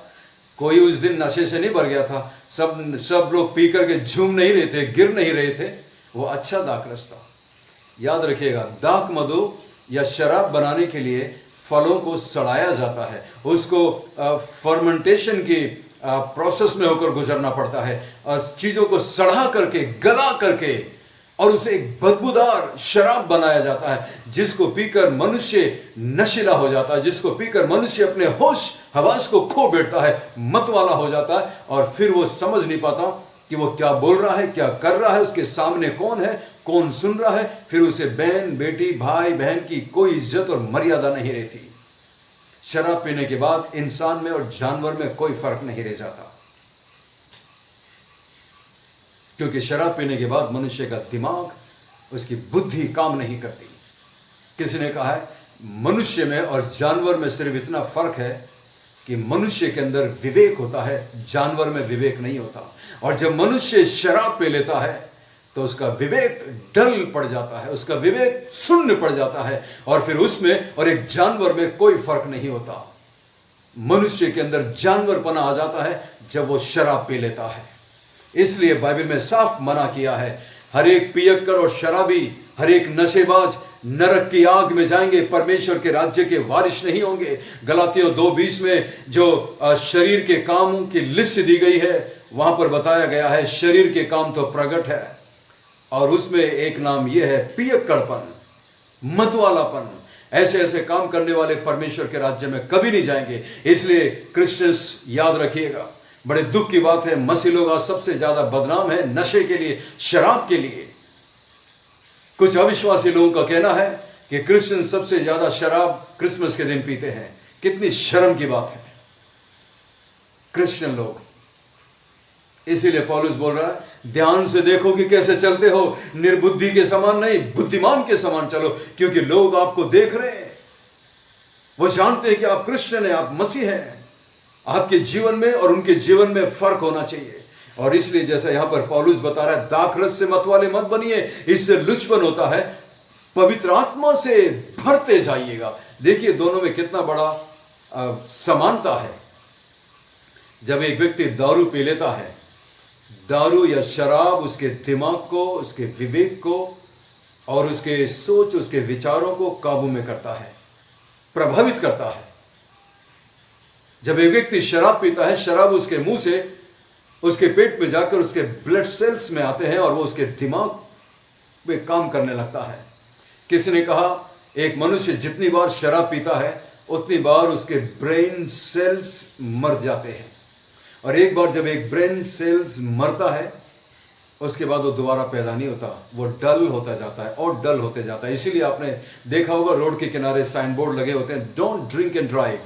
कोई उस दिन नशे से नहीं भर गया था, सब लोग पी करके झूम नहीं रहे थे, गिर नहीं रहे थे। वो अच्छा दाखरस था। याद रखिएगा, दाक मधु या शराब बनाने के लिए फलों को सड़ाया जाता है, उसको फर्मेंटेशन की प्रोसेस में होकर गुजरना पड़ता है, और चीजों को सड़ा करके, गला करके, और उसे एक बदबूदार शराब बनाया जाता है, जिसको पीकर मनुष्य नशीला हो जाता है, जिसको पीकर मनुष्य अपने होश हवास को खो बैठता है, मतवाला हो जाता है, और फिर वो समझ नहीं पाता कि वो क्या बोल रहा है, क्या कर रहा है, उसके सामने कौन है, कौन सुन रहा है। फिर उसे बहन, बेटी, भाई, बहन की कोई इज्जत और मर्यादा नहीं रहती। शराब पीने के बाद इंसान में और जानवर में कोई फर्क नहीं रह जाता, क्योंकि शराब पीने के बाद मनुष्य का दिमाग, उसकी बुद्धि काम नहीं करती। किसी ने कहा है, मनुष्य में और जानवर में सिर्फ इतना फर्क है कि मनुष्य के अंदर विवेक होता है, जानवर में विवेक नहीं होता। और जब मनुष्य शराब पी लेता है तो उसका विवेक डल पड़ जाता है, उसका विवेक शून्य पड़ जाता है, और फिर उसमें और एक जानवर में कोई फर्क नहीं होता। मनुष्य के अंदर जानवरपना आ जाता है जब वो शराब पी लेता है। इसलिए बाइबल में साफ मना किया है, हर एक पियक्कर और शराबी, हर एक नशेबाज नरक की आग में जाएंगे, परमेश्वर के राज्य के वारिस नहीं होंगे। गलातियों 2:20 में जो शरीर के कामों की लिस्ट दी गई है, वहां पर बताया गया है शरीर के काम तो प्रकट है, और उसमें एक नाम यह है पियक्कड़पन, मतवालापन। ऐसे ऐसे काम करने वाले परमेश्वर के राज्य में कभी नहीं जाएंगे। इसलिए क्रिश्चियंस याद रखिएगा, बड़े दुख की बात है, मसीह लोग आज सबसे ज्यादा बदनाम है नशे के लिए, शराब के लिए। कुछ अविश्वासी लोगों का कहना है कि क्रिश्चियन सबसे ज्यादा शराब क्रिसमस के दिन पीते हैं। कितनी शर्म की बात है क्रिश्चियन लोग। इसीलिए पौलुस बोल रहा है, ध्यान से देखो कि कैसे चलते हो, निर्बुद्धि के समान नहीं, बुद्धिमान के समान चलो, क्योंकि लोग आपको देख रहे हैं। वो जानते हैं कि आप क्रिश्चियन हैं, आप मसीह हैं। आपके जीवन में और उनके जीवन में फर्क होना चाहिए। और इसलिए जैसा यहां पर पौलुस बता रहा है, दाखरस से मतवाले मत बनिए, इससे लुचपन होता है, पवित्र आत्मा से भरते जाइएगा। देखिए दोनों में कितना बड़ा समानता है। जब एक व्यक्ति दारू पी लेता है, दारू या शराब उसके दिमाग को, उसके विवेक को और उसके सोच, उसके विचारों को काबू में करता है, प्रभावित करता है। जब एक व्यक्ति शराब पीता है, शराब उसके मुंह से उसके पेट में जाकर उसके ब्लड सेल्स में आते हैं और वो उसके दिमाग में काम करने लगता है। किसी ने कहा एक मनुष्य जितनी बार शराब पीता है उतनी बार उसके ब्रेन सेल्स मर जाते हैं, और एक बार जब एक ब्रेन सेल्स मरता है उसके बाद वो दोबारा पैदा नहीं होता, वो डल होता जाता है और डल होते जाता है। इसीलिए आपने देखा होगा रोड के किनारे साइन बोर्ड लगे होते हैं, डोंट ड्रिंक एंड ड्राइव,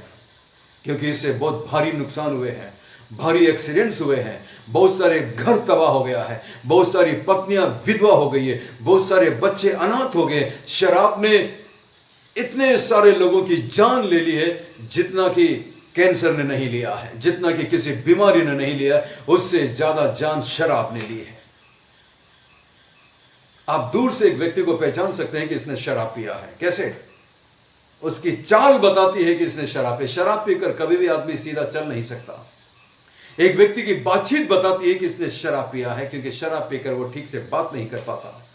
क्योंकि इससे बहुत भारी नुकसान हुए हैं, भारी एक्सीडेंट्स हुए हैं, बहुत सारे घर तबाह हो गया है, बहुत सारी पत्नियां विधवा हो गई है, बहुत सारे बच्चे अनाथ हो गए। शराब ने इतने सारे लोगों की जान ले ली है जितना कि कैंसर ने नहीं लिया है, जितना कि किसी बीमारी ने नहीं लिया, उससे ज्यादा जान शराब ने ली है। आप दूर से एक व्यक्ति को पहचान सकते हैं कि इसने शराब पिया है। कैसे? उसकी चाल बताती है कि इसने शराब पी। शराब पीकर कभी भी आदमी सीधा चल नहीं सकता। एक व्यक्ति की बातचीत बताती है कि इसने शराब पिया है, क्योंकि शराब पीकर वो ठीक से बात नहीं कर पाता,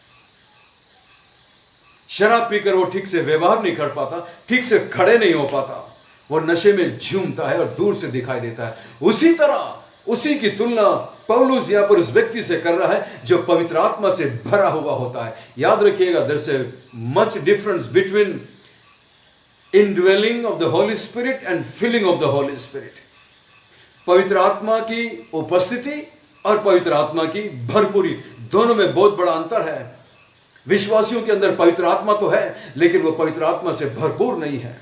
शराब पीकर वो ठीक से व्यवहार नहीं कर पाता, ठीक से खड़े नहीं हो पाता, वो नशे में झूमता है और दूर से दिखाई देता है। उसी तरह उसी की तुलना पौलुस यहां पर उस व्यक्ति से कर रहा है जो पवित्र आत्मा से भरा हुआ होता है। याद रखिएगा, there is a much difference between indwelling of the Holy Spirit and filling of the Holy Spirit। पवित्र आत्मा की उपस्थिति और पवित्र आत्मा की भरपूरी, दोनों में बहुत बड़ा अंतर है। विश्वासियों के अंदर पवित्र आत्मा तो है, लेकिन वो पवित्र आत्मा से भरपूर नहीं है।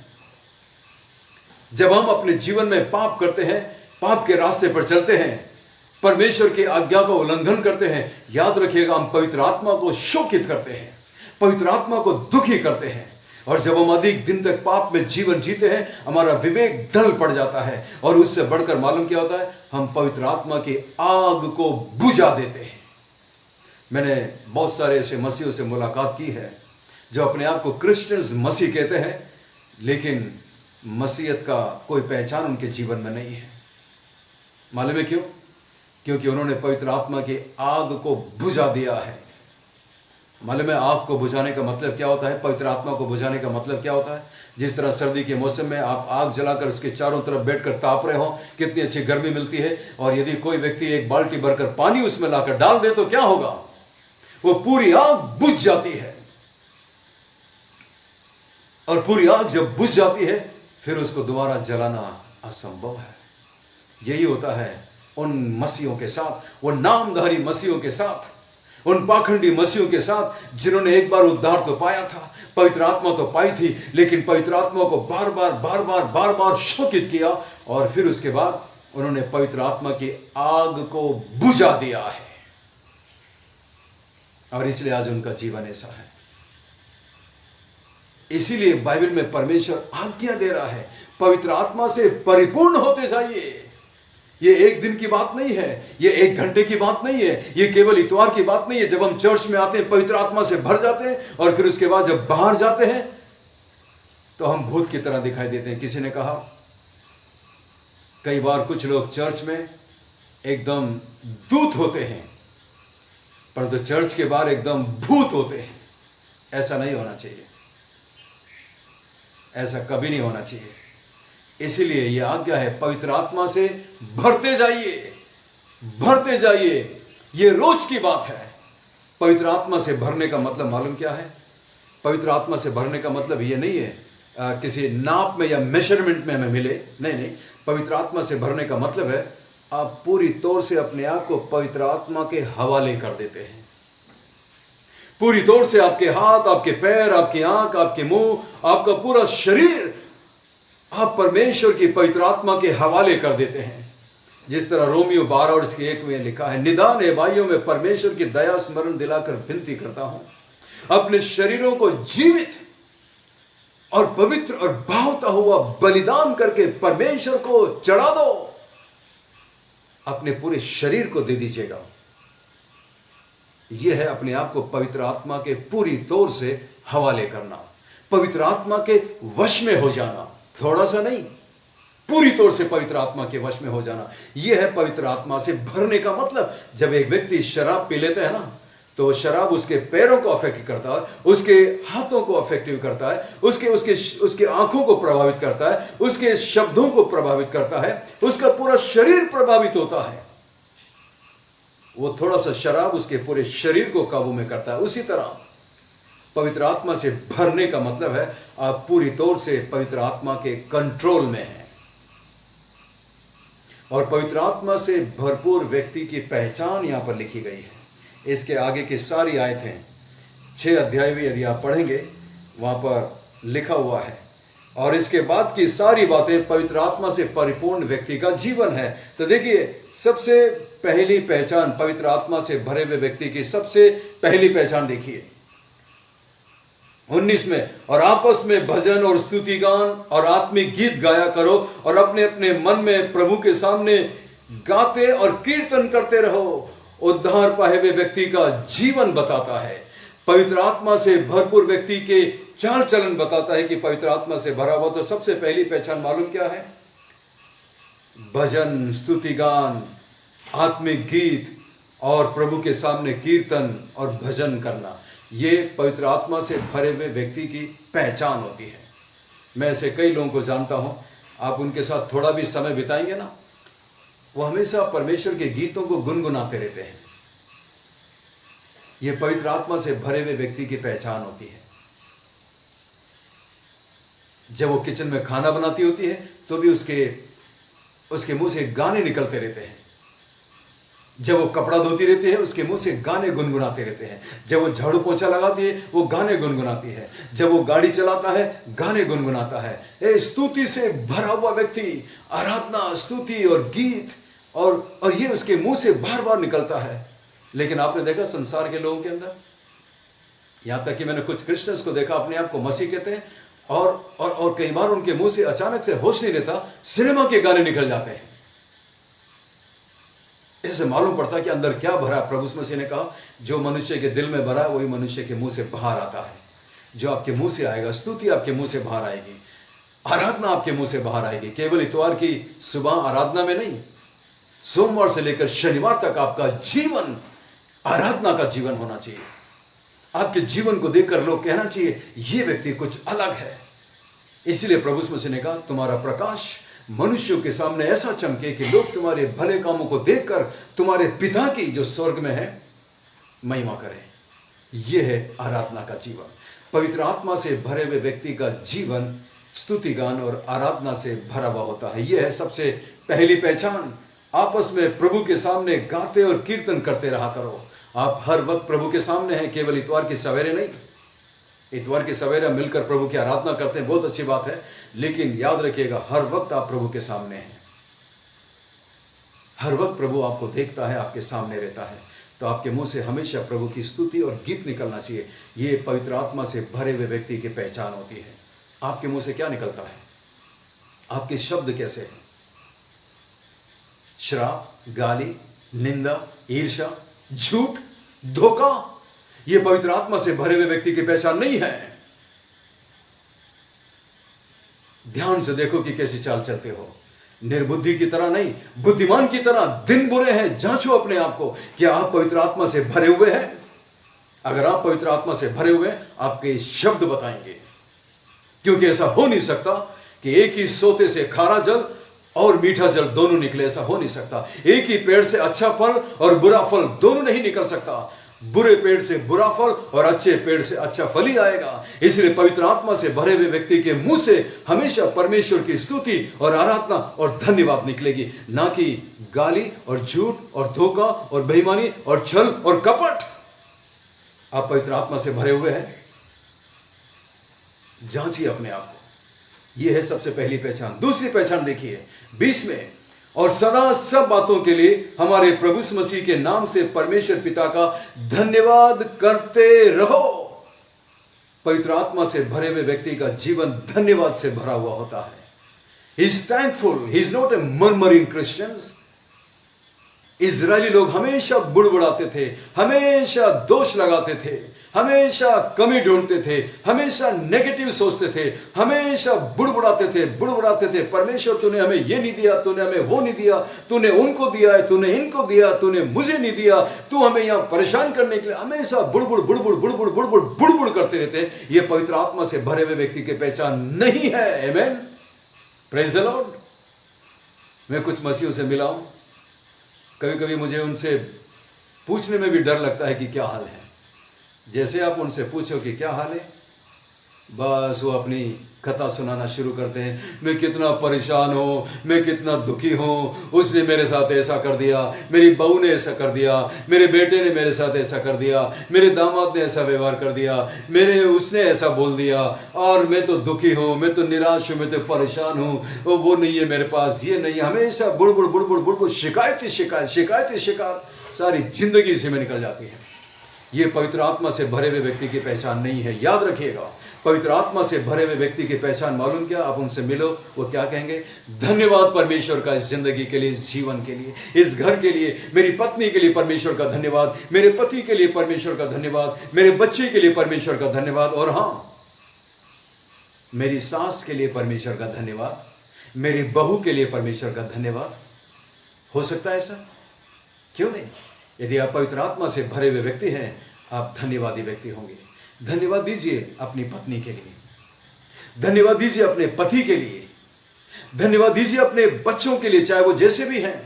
जब हम अपने जीवन में पाप करते हैं, पाप के रास्ते पर चलते हैं, परमेश्वर की आज्ञा का उल्लंघन करते हैं, याद रखिएगा हम पवित्र आत्मा को शोकित करते हैं, पवित्र आत्मा को दुखी करते हैं। और जब हम अधिक दिन तक पाप में जीवन जीते हैं, हमारा विवेक ढल पड़ जाता है, और उससे बढ़कर मालूम क्या होता है, हम पवित्र आत्मा की आग को बुझा देते हैं। मैंने बहुत सारे ऐसे मसीहों से मुलाकात की है जो अपने आप को क्रिश्चियंस मसीह कहते हैं, लेकिन मसीहत का कोई पहचान उनके जीवन में नहीं है। मालूम है क्यों? क्योंकि उन्होंने पवित्र आत्मा की आग को बुझा दिया है। मालूम है आग को बुझाने का मतलब क्या होता है? पवित्र आत्मा को बुझाने का मतलब क्या होता है? जिस तरह सर्दी के मौसम में आप आग जलाकर उसके चारों तरफ बैठकर ताप रहे हो, कितनी अच्छी गर्मी मिलती है, और यदि कोई व्यक्ति एक बाल्टी भरकर पानी उसमें लाकर डाल दे तो क्या होगा? वो पूरी आग बुझ जाती है, और पूरी आग जब बुझ जाती है फिर उसको दोबारा जलाना असंभव है। यही होता है उन मसीहों के साथ, वो नामधारी मसीहों के साथ, उन पाखंडी मसीहों के साथ जिन्होंने एक बार उद्धार तो पाया था, पवित्र आत्मा तो पाई थी, लेकिन पवित्र आत्मा को बार बार शोकित किया, और फिर उसके बाद उन्होंने पवित्र आत्मा की आग को बुझा दिया है, और इसलिए आज उनका जीवन ऐसा है। इसीलिए बाइबल में परमेश्वर आज्ञा दे रहा है, पवित्र आत्मा से परिपूर्ण होते जाइए। ये एक दिन की बात नहीं है, ये एक घंटे की बात नहीं है, ये केवल इतवार की बात नहीं है। जब हम चर्च में आते हैं पवित्र आत्मा से भर जाते हैं, और फिर उसके बाद जब बाहर जाते हैं तो हम भूत की तरह दिखाई देते हैं। किसी ने कहा कई बार कुछ लोग चर्च में एकदम दूत होते हैं, परंतु चर्च के बाहर एकदम भूत होते हैं। ऐसा नहीं होना चाहिए, ऐसा कभी नहीं होना चाहिए। इसीलिए यह आज्ञा है, पवित्र आत्मा से भरते जाइए, भरते जाइए। यह रोज की बात है। पवित्र आत्मा से भरने का मतलब मालूम क्या है? पवित्र आत्मा से भरने का मतलब यह नहीं है किसी नाप में या मेजरमेंट में हमें मिले, नहीं। पवित्र आत्मा से भरने का मतलब है आप पूरी तौर से अपने आप को पवित्र आत्मा के हवाले कर देते हैं, पूरी तौर से आपके हाथ, आपके पैर, आपकी आंख, आपके मुंह, आपका पूरा शरीर आप परमेश्वर की पवित्र आत्मा के हवाले कर देते हैं। जिस तरह रोमियो 12 और इसके 1 में लिखा है, निदान है भाइयों में परमेश्वर की दया स्मरण दिलाकर विनती करता हूं, अपने शरीरों को जीवित और पवित्र और भावता हुआ बलिदान करके परमेश्वर को चढ़ा दो। अपने पूरे शरीर को दे दीजिएगा। यह है अपने आप को पवित्र आत्मा के पूरी तौर से हवाले करना, पवित्र आत्मा के वश में हो जाना। थोड़ा सा नहीं, पूरी तौर से पवित्र आत्मा के वश में हो जाना। यह है पवित्र आत्मा से भरने का मतलब। जब एक व्यक्ति शराब पी लेता है ना, तो शराब उसके पैरों को अफेक्ट करता है, उसके हाथों को अफेक्टिव करता है, उसके आंखों को प्रभावित करता है, उसके शब्दों को प्रभावित करता है, उसका पूरा शरीर प्रभावित होता है। वो थोड़ा सा शराब उसके पूरे शरीर को काबू में करता है। उसी तरह पवित्र आत्मा से भरने का मतलब है आप पूरी तौर से पवित्र आत्मा के कंट्रोल में हैं। और पवित्र आत्मा से भरपूर व्यक्ति की पहचान यहां पर लिखी गई है। इसके आगे की सारी आयतें 6 अध्याय भी यदि आप पढ़ेंगे वहां पर लिखा हुआ है। और इसके बाद की सारी बातें पवित्र आत्मा से परिपूर्ण व्यक्ति का जीवन है। तो देखिए, सबसे पहली पहचान पवित्र आत्मा से भरे हुए व्यक्ति की सबसे पहली पहचान देखिए 19 में, और आपस में भजन और स्तुति गान और आत्मिक गीत गाया करो और अपने अपने मन में प्रभु के सामने गाते और कीर्तन करते रहो। उद्धार पाए हुए व्यक्ति का जीवन बताता है। पवित्र आत्मा से भरपूर व्यक्ति के चाल चलन बताता है कि पवित्र आत्मा से भरा हुआ। तो सबसे पहली पहचान मालूम क्या है? भजन, स्तुति गान, आत्मिक गीत और प्रभु के सामने कीर्तन और भजन करना, ये पवित्र आत्मा से भरे हुए व्यक्ति की पहचान होती है। मैं ऐसे कई लोगों को जानता हूं, आप उनके साथ थोड़ा भी समय बिताएंगे ना, वो हमेशा परमेश्वर के गीतों को गुनगुनाते रहते हैं। ये पवित्र आत्मा से भरे हुए व्यक्ति की पहचान होती है। जब वो किचन में खाना बनाती होती है तो भी उसके मुंह से गाने निकलते रहते हैं। जब वो कपड़ा धोती रहती है उसके मुंह से गाने गुनगुनाते रहते हैं। जब वो झाड़ू पोछा लगाती है वो गाने गुनगुनाती है। जब वो गाड़ी चलाता है गाने गुनगुनाता है। स्तुति से भरा हुआ व्यक्ति, आराधना, स्तुति और गीत और ये उसके मुंह से बार बार निकलता है। लेकिन आपने देखा संसार के लोगों के अंदर, यहां तक कि मैंने कुछ क्रिश्चियंस को देखा अपने आप को मसीह कहते हैं और कई बार उनके मुंह से अचानक से होश नहीं रहता, सिनेमा के गाने निकल जाते हैं। इससे मालूम पड़ता है कि अंदर क्या भरा। प्रभु मसीह ने कहा, जो मनुष्य के दिल में भरा है वही मनुष्य के मुंह से बाहर आता है। जो आपके मुंह से आएगा, स्तुति आपके मुंह से बाहर आएगी, आराधना आपके मुंह से बाहर आएगी। केवल इतवार की सुबह आराधना में नहीं, सोमवार से लेकर शनिवार तक आपका जीवन आराधना का जीवन होना चाहिए। आपके जीवन को देखकर लोग कहना चाहिए ये व्यक्ति कुछ अलग है। इसलिए प्रभु मसीह ने कहा, तुम्हारा प्रकाश मनुष्यों के सामने ऐसा चमके कि लोग तुम्हारे भले कामों को देखकर तुम्हारे पिता की जो स्वर्ग में है महिमा करें। यह है आराधना का जीवन। पवित्र आत्मा से भरे हुए व्यक्ति का जीवन स्तुति गान और आराधना से भरा हुआ होता है। यह है सबसे पहली पहचान। आपस में प्रभु के सामने गाते और कीर्तन करते रहा करो। आप हर वक्त प्रभु के सामने हैं, केवल इतवार की सवेरे नहीं। इतवार की सवेरे मिलकर प्रभु की आराधना करते हैं, बहुत अच्छी बात है, लेकिन याद रखिएगा हर वक्त आप प्रभु के सामने हैं। हर वक्त प्रभु आपको देखता है, आपके सामने रहता है। तो आपके मुंह से हमेशा प्रभु की स्तुति और गीत निकलना चाहिए। ये पवित्र आत्मा से भरे हुए व्यक्ति की पहचान होती है। आपके मुंह से क्या निकलता है? आपके शब्द कैसे हैं? श्राप, गाली, निंदा, ईर्ष्या, झूठ, धोखा, ये पवित्र आत्मा से भरे हुए व्यक्ति की पहचान नहीं है। ध्यान से देखो कि कैसी चाल चलते हो। निर्बुद्धि की तरह नहीं, बुद्धिमान की तरह दिन बुरे हैं। जांचो अपने आप को, क्या आप पवित्र आत्मा से भरे हुए हैं? अगर आप पवित्र आत्मा से भरे हुए हैं, आपके शब्द बताएंगे। क्योंकि ऐसा हो नहीं सकता कि एक ही सोते से खारा जल और मीठा जल दोनों निकले। ऐसा हो नहीं सकता। एक ही पेड़ से अच्छा फल और बुरा फल दोनों नहीं निकल सकता। बुरे पेड़ से बुरा फल और अच्छे पेड़ से अच्छा फल ही आएगा। इसलिए पवित्र आत्मा से भरे हुए व्यक्ति के मुंह से हमेशा परमेश्वर की स्तुति और आराधना और धन्यवाद निकलेगी, ना कि गाली और झूठ और धोखा और बेईमानी और छल और कपट। आप पवित्र आत्मा से भरे हुए हैं? जांचिए अपने आप को। यह है सबसे पहली पहचान। दूसरी पहचान देखिए 20 में, और सदा सब बातों के लिए हमारे प्रभु यीशु मसीह के नाम से परमेश्वर पिता का धन्यवाद करते रहो। पवित्र आत्मा से भरे हुए व्यक्ति का जीवन धन्यवाद से भरा हुआ होता है। He is thankful, he is not a murmuring Christians. Israeli लोग हमेशा बुड़बुड़ाते थे, हमेशा दोष लगाते थे, हमेशा कमी ढूंढते थे, हमेशा नेगेटिव सोचते थे, हमेशा बुड़बुड़ाते थे। परमेश्वर तूने हमें ये नहीं दिया, तूने हमें वो नहीं दिया, तूने उनको दिया है, तूने इनको दिया, तूने मुझे नहीं दिया, तू हमें यहां परेशान करने के लिए हमेशा बुड़बुड़ करते रहते। ये पवित्र आत्मा से भरे हुए व्यक्ति की पहचान नहीं है। आमेन, प्रेज द लॉर्ड। मैं कुछ मसीहों से मिला हूं, कभी कभी मुझे उनसे पूछने में भी डर लगता है कि क्या हाल है। जैसे आप उनसे पूछो कि क्या हाल है, बस वो अपनी कथा सुनाना शुरू करते हैं। मैं कितना परेशान हूँ, मैं कितना दुखी हूँ, उसने मेरे साथ ऐसा कर दिया, मेरी बहू ने ऐसा कर दिया, मेरे बेटे ने मेरे साथ ऐसा कर दिया, मेरे दामाद ने ऐसा व्यवहार कर दिया, उसने ऐसा बोल दिया, और मैं तो दुखी हूँ, मैं तो निराश हूँ, मैं तो परेशान हूँ, वो नहीं है मेरे पास, ये नहीं है। हमेशा बुड़बुड़ शिकायत सारी जिंदगी से में निकल जाती है। ये पवित्र आत्मा से भरे हुए व्यक्ति की पहचान नहीं है। याद रखिएगा, पवित्र आत्मा से भरे हुए व्यक्ति की पहचान मालूम क्या? आप उनसे मिलो, वो क्या कहेंगे? धन्यवाद परमेश्वर का इस जिंदगी के लिए, इस जीवन के लिए, इस घर के लिए, मेरी पत्नी के लिए परमेश्वर का धन्यवाद, मेरे पति के लिए परमेश्वर का धन्यवाद, मेरे बच्चे के लिए परमेश्वर का धन्यवाद, और हाँ, मेरी सास के लिए परमेश्वर का धन्यवाद, मेरी बहू के लिए परमेश्वर का धन्यवाद। हो सकता है ऐसा? क्यों नहीं? यदि आप पवित्र आत्मा से भरे हुए व्यक्ति हैं, आप धन्यवादी व्यक्ति होंगे। धन्यवाद दीजिए अपनी पत्नी के लिए, धन्यवाद दीजिए अपने पति के लिए, धन्यवाद दीजिए अपने बच्चों के लिए, चाहे वो जैसे भी हैं।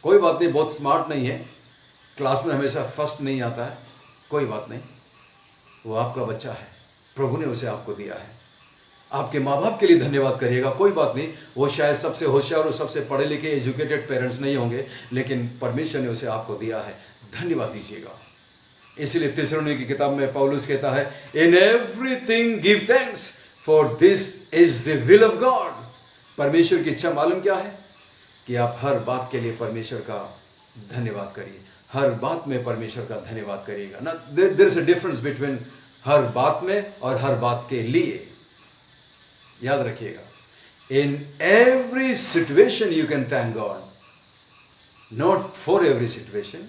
कोई बात नहीं, बहुत स्मार्ट नहीं है, क्लास में हमेशा फर्स्ट नहीं आता है, कोई बात नहीं, वो आपका बच्चा है, प्रभु ने उसे आपको दिया है। आपके माँ बाप के लिए धन्यवाद करिएगा, कोई बात नहीं, वो शायद सबसे होशियार और सबसे पढ़े लिखे एजुकेटेड पेरेंट्स नहीं होंगे, लेकिन परमेश्वर ने उसे आपको दिया है, धन्यवाद दीजिएगा। इसलिए थिस्सलुनीकी की किताब में पौलुस कहता है, in everything give thanks for this is the will of God. परमेश्वर की इच्छा मालूम क्या है? कि आप हर बात के लिए परमेश्वर का धन्यवाद करिए, हर बात में परमेश्वर का धन्यवाद करिएगा ना। There is a difference between हर बात में और हर बात के लिए। याद रखिएगा, in every situation you can thank God, not for every situation.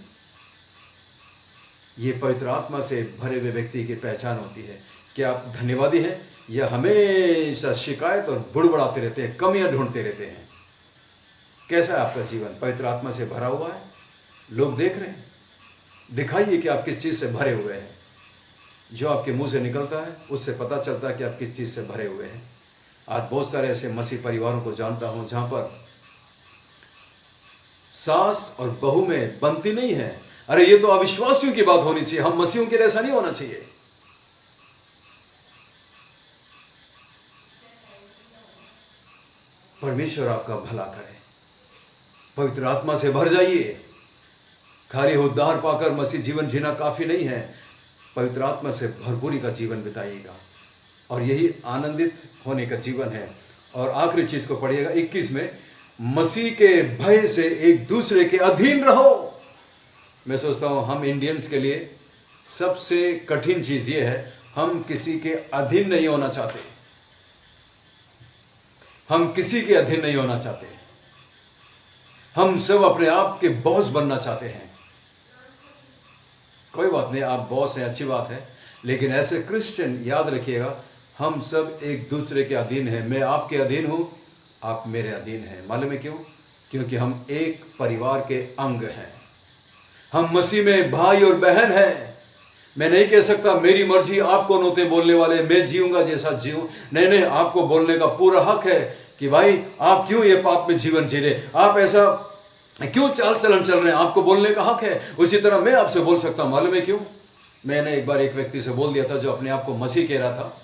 ये पवित्र आत्मा से भरे हुए व्यक्ति की पहचान होती है कि आप धन्यवादी हैं या हमेशा शिकायत और बुड़बुड़ाते रहते हैं, कमियां ढूंढते रहते हैं। कैसा है आपका जीवन? पवित्र आत्मा से भरा हुआ है? लोग देख रहे हैं, दिखाइए कि आप किस चीज से भरे हुए हैं। जो आपके मुंह से निकलता है उससे पता चलता है कि आप किस चीज से भरे हुए हैं। आज बहुत सारे ऐसे मसीह परिवारों को जानता हूं जहां पर सास और बहू में बनती नहीं है। अरे ये तो अविश्वासियों की बात होनी चाहिए, हम मसीहों के लिए ऐसा नहीं होना चाहिए। परमेश्वर आपका भला करे, पवित्र आत्मा से भर जाइए। खाली उद्धार पाकर मसीह जीवन जीना काफी नहीं है, पवित्र आत्मा से भरपूरी का जीवन बिताइएगा, और यही आनंदित होने का जीवन है। और आखिरी चीज को पढ़िएगा 21 में, मसीह के भय से एक दूसरे के अधीन रहो। मैं सोचता हूं हम इंडियंस के लिए सबसे कठिन चीज ये है, हम किसी के अधीन नहीं होना चाहते, हम किसी के अधीन नहीं होना चाहते, हम सब अपने आप के बॉस बनना चाहते हैं। कोई बात नहीं, आप बॉस हैं, अच्छी बात है, लेकिन ऐसे क्रिश्चियन याद रखिएगा, हम सब एक दूसरे के अधीन हैं। मैं आपके अधीन हूं, आप मेरे अधीन हैं। मालूम है क्यों? क्योंकि हम एक परिवार के अंग हैं, हम मसीह में भाई और बहन हैं। मैं नहीं कह सकता मेरी मर्जी, आप कौन होते बोलने वाले, मैं जीऊंगा जैसा जीऊं। नहीं, आपको बोलने का पूरा हक है कि भाई आप क्यों ये पाप में जीवन जी रहे, आप ऐसा क्यों चाल चलन चल रहे हैं, आपको बोलने का हक है। उसी तरह मैं आपसे बोल सकता हूं। मालूम है क्यों? मैंने एक बार एक व्यक्ति से बोल दिया था जो अपने आप को मसीह कह रहा था,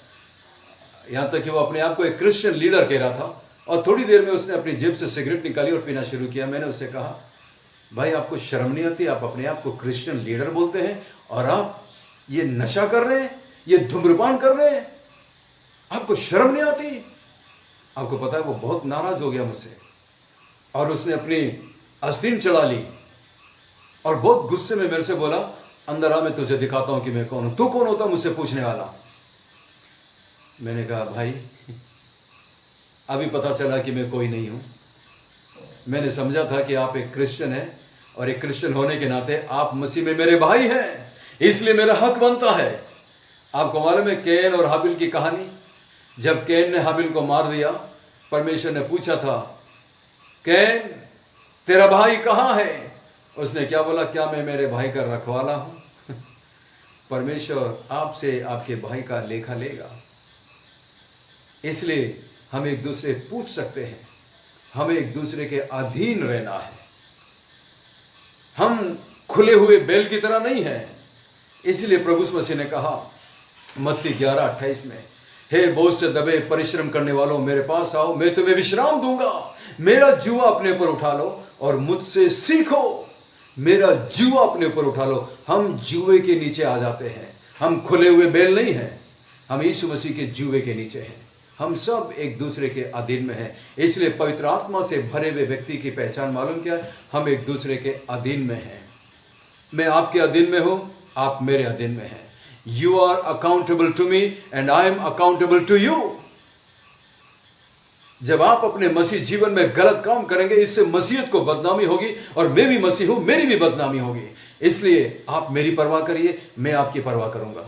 यहां तक कि वो अपने आप को एक क्रिश्चियन लीडर कह रहा था, और थोड़ी देर में उसने अपनी जेब से सिगरेट निकाली और पीना शुरू किया। मैंने उससे कहा, भाई आपको शर्म नहीं आती? आप अपने आप को क्रिश्चियन लीडर बोलते हैं और आप ये नशा कर रहे हैं, ये धूम्रपान कर रहे हैं, आपको शर्म नहीं आती? आपको पता है वो बहुत नाराज हो गया मुझसे और उसने अपनी आस्तीन चढ़ा ली और बहुत गुस्से में मेरे से बोला, अंदर आ, मैं तुझे दिखाता हूं कि मैं कौन हूं। तू कौन होता मुझसे पूछने वाला? मैंने कहा भाई अभी पता चला कि मैं कोई नहीं हूं। मैंने समझा था कि आप एक क्रिश्चियन हैं और एक क्रिश्चियन होने के नाते आप मसीह में मेरे भाई हैं, इसलिए मेरा हक बनता है। आपको मालूम है कैन और हाबिल की कहानी? जब कैन ने हाबिल को मार दिया, परमेश्वर ने पूछा था, कैन तेरा भाई कहां है? उसने क्या बोला? क्या मैं मेरे भाई का रखवाला हूं? परमेश्वर आपसे आपके भाई का लेखा लेगा, इसलिए हम एक दूसरे पूछ सकते हैं। हमें एक दूसरे के अधीन रहना है। हम खुले हुए बैल की तरह नहीं है। इसलिए प्रभु यीशु मसीह ने कहा मत्ती 11:28 में, हे बोझ से दबे परिश्रम करने वालों मेरे पास आओ, मैं तुम्हें विश्राम दूंगा। मेरा जुआ अपने पर उठा लो और मुझसे सीखो। मेरा जुआ अपने ऊपर उठा लो। हम जुए के नीचे आ जाते हैं। हम खुले हुए बैल नहीं हैं, हम यीशु मसीह के जुए के नीचे हैं। हम सब एक दूसरे के अधीन में हैं। इसलिए पवित्र आत्मा से भरे हुए व्यक्ति की पहचान मालूम क्या है? हम एक दूसरे के अधीन में हैं। मैं आपके अधीन में हूं, आप मेरे अधीन में हैं। You are accountable to me and I am accountable to you. जब आप अपने मसीह जीवन में गलत काम करेंगे, इससे मसीहत को बदनामी होगी और मैं भी मसीह हूं, मेरी भी बदनामी होगी। इसलिए आप मेरी परवाह करिए, मैं आपकी परवाह करूंगा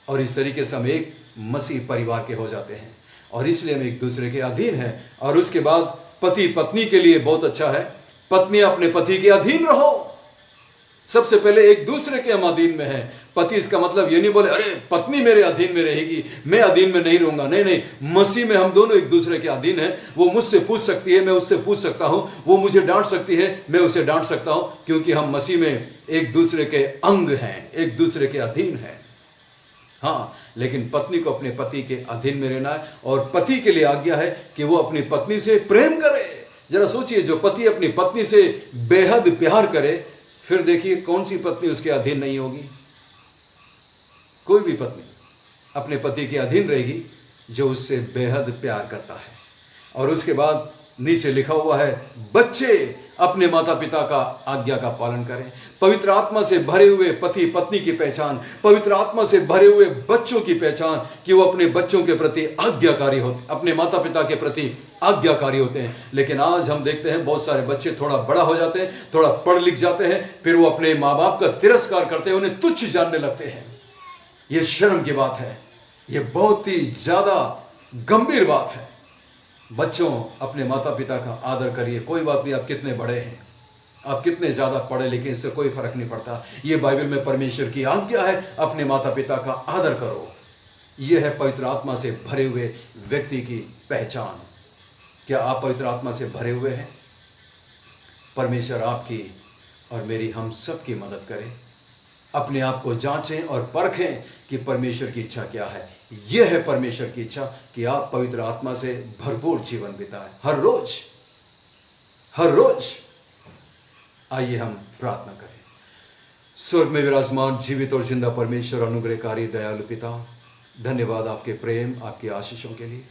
और इस तरीके से हम एक मसीह परिवार के हो जाते हैं और इसलिए हम एक दूसरे के अधीन हैं। और उसके बाद पति पत्नी के लिए बहुत अच्छा है, पत्नी अपने पति के अधीन रहो। सबसे पहले एक दूसरे के हम अधीन में हैं। पति इसका मतलब ये नहीं बोले अरे पत्नी मेरे अधीन में रहेगी, मैं अधीन में नहीं रहूंगा। नहीं नहीं, मसीह में हम दोनों एक दूसरे के अधीन हैं। वो मुझसे पूछ सकती है, मैं उससे पूछ सकता हूं। वो मुझे डांट सकती है, मैं उसे डांट सकता हूं, क्योंकि हम मसीह में एक दूसरे के अंग हैं, एक दूसरे के अधीन हैं। हाँ, लेकिन पत्नी को अपने पति के अधीन में रहना है और पति के लिए आज्ञा है कि वो अपनी पत्नी से प्रेम करे। जरा सोचिए, जो पति अपनी पत्नी से बेहद प्यार करे, फिर देखिए कौन सी पत्नी उसके अधीन नहीं होगी। कोई भी पत्नी अपने पति के अधीन रहेगी जो उससे बेहद प्यार करता है। और उसके बाद नीचे लिखा हुआ है, बच्चे अपने माता पिता का आज्ञा का पालन करें। पवित्र आत्मा से भरे हुए पति पत्नी की पहचान, पवित्र आत्मा से भरे हुए बच्चों की पहचान कि वो अपने बच्चों के प्रति आज्ञाकारी होते, अपने माता पिता के प्रति आज्ञाकारी होते हैं। लेकिन आज हम देखते हैं बहुत सारे बच्चे थोड़ा बड़ा हो जाते हैं, थोड़ा पढ़ लिख जाते हैं, फिर वो अपने माँ बाप का तिरस्कार करते हैं, उन्हें तुच्छ जानने लगते हैं। ये शर्म की बात है, ये बहुत ही ज्यादा गंभीर बात है। बच्चों, अपने माता पिता का आदर करिए। कोई बात नहीं आप कितने बड़े हैं, आप कितने ज़्यादा पढ़े लिखे, इससे कोई फर्क नहीं पड़ता। ये बाइबल में परमेश्वर की आज्ञा है, अपने माता पिता का आदर करो। यह है पवित्र आत्मा से भरे हुए व्यक्ति की पहचान। क्या आप पवित्र आत्मा से भरे हुए हैं? परमेश्वर आपकी और मेरी, हम सब की मदद करे। अपने आप को जांचें और परखें कि परमेश्वर की इच्छा क्या है। यह है परमेश्वर की इच्छा कि आप पवित्र आत्मा से भरपूर जीवन बिताएं, हर रोज हर रोज। आइए हम प्रार्थना करें। स्वर्ग में विराजमान जीवित और जिंदा परमेश्वर, अनुग्रहकारी दयालु पिता, धन्यवाद आपके प्रेम, आपकी आशीषों के लिए।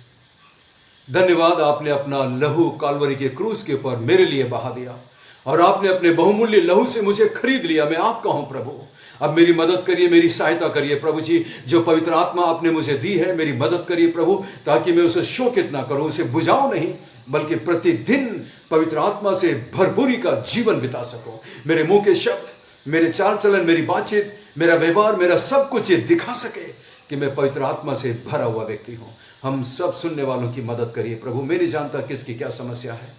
धन्यवाद आपने अपना लहू काल्वरी के क्रूस के ऊपर मेरे लिए बहा दिया और आपने अपने बहुमूल्य लहू से मुझे खरीद लिया। मैं आपका हूं प्रभु। अब मेरी मदद करिए, मेरी सहायता करिए प्रभु जी। जो पवित्र आत्मा आपने मुझे दी है, मेरी मदद करिए प्रभु, ताकि मैं उसे शोकित ना करूं, उसे बुझाऊं नहीं, बल्कि प्रतिदिन पवित्र आत्मा से भरपूरी का जीवन बिता सकूं। मेरे मुंह के शब्द, मेरे चाल चलन, मेरी बातचीत, मेरा व्यवहार, मेरा सब कुछ ये दिखा सके कि मैं पवित्र आत्मा से भरा हुआ व्यक्ति हूं। हम सब सुनने वालों की मदद करिए प्रभु। मैं नहीं जानता किसकी क्या समस्या है,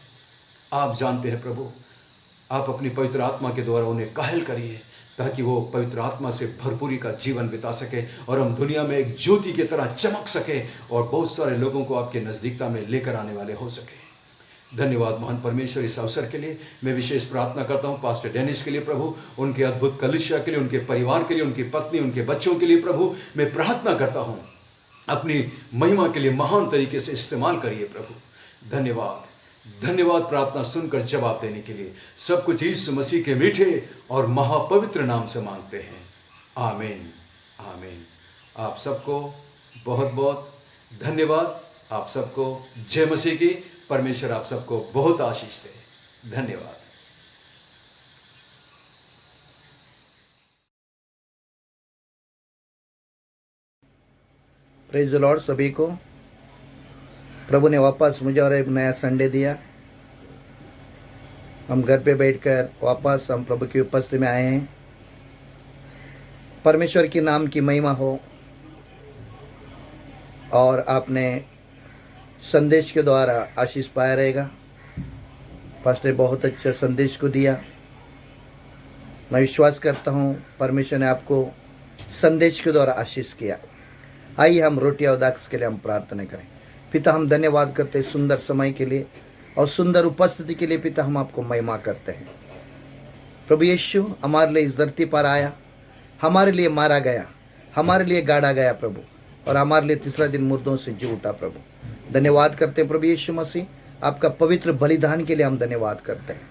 आप जानते हैं प्रभु। आप अपनी पवित्र आत्मा के द्वारा उन्हें कायल करिए ताकि वो पवित्र आत्मा से भरपूरी का जीवन बिता सके और हम दुनिया में एक ज्योति की तरह चमक सके और बहुत सारे लोगों को आपके नज़दीकता में लेकर आने वाले हो सके। धन्यवाद महान परमेश्वर इस अवसर के लिए। मैं विशेष प्रार्थना करता हूँ पास्टर डेनिस के लिए प्रभु, उनके अद्भुत कलीसिया के लिए, उनके परिवार के लिए, उनकी पत्नी, उनके बच्चों के लिए प्रभु। मैं प्रार्थना करता हूँ अपनी महिमा के लिए महान तरीके से इस्तेमाल करिए प्रभु। धन्यवाद धन्यवाद। प्रार्थना सुनकर जवाब देने के लिए सब कुछ यीशु मसीह के मीठे और महापवित्र नाम से मांगते हैं, आमीन। आमीन। आप सबको बहुत बहुत धन्यवाद। आप सबको जय मसीह की। परमेश्वर आप सबको बहुत आशीष दे। धन्यवाद। प्रेज द लॉर्ड सभी को। प्रभु ने वापस मुझे और एक नया संडे दिया। हम घर पे बैठकर वापस हम प्रभु की उपस्थिति में आए हैं। परमेश्वर के नाम की महिमा हो। और आपने संदेश के द्वारा आशीष पाया रहेगा। पास्टर ने बहुत अच्छा संदेश को दिया। मैं विश्वास करता हूँ परमेश्वर ने आपको संदेश के द्वारा आशीष किया। आइए हम रोटी और दाखस के लिए हम प्रार्थना करें। पिता, हम धन्यवाद करते हैं सुंदर समय के लिए और सुंदर उपस्थिति के लिए। पिता, हम आपको महिमा करते हैं। प्रभु यीशु हमारे लिए इस धरती पर आया, हमारे लिए मारा गया, हमारे लिए गाड़ा गया प्रभु, और हमारे लिए तीसरा दिन मुर्दों से जी उठा प्रभु। धन्यवाद करते हैं प्रभु यीशु मसीह, आपका पवित्र बलिदान के लिए हम धन्यवाद करते हैं।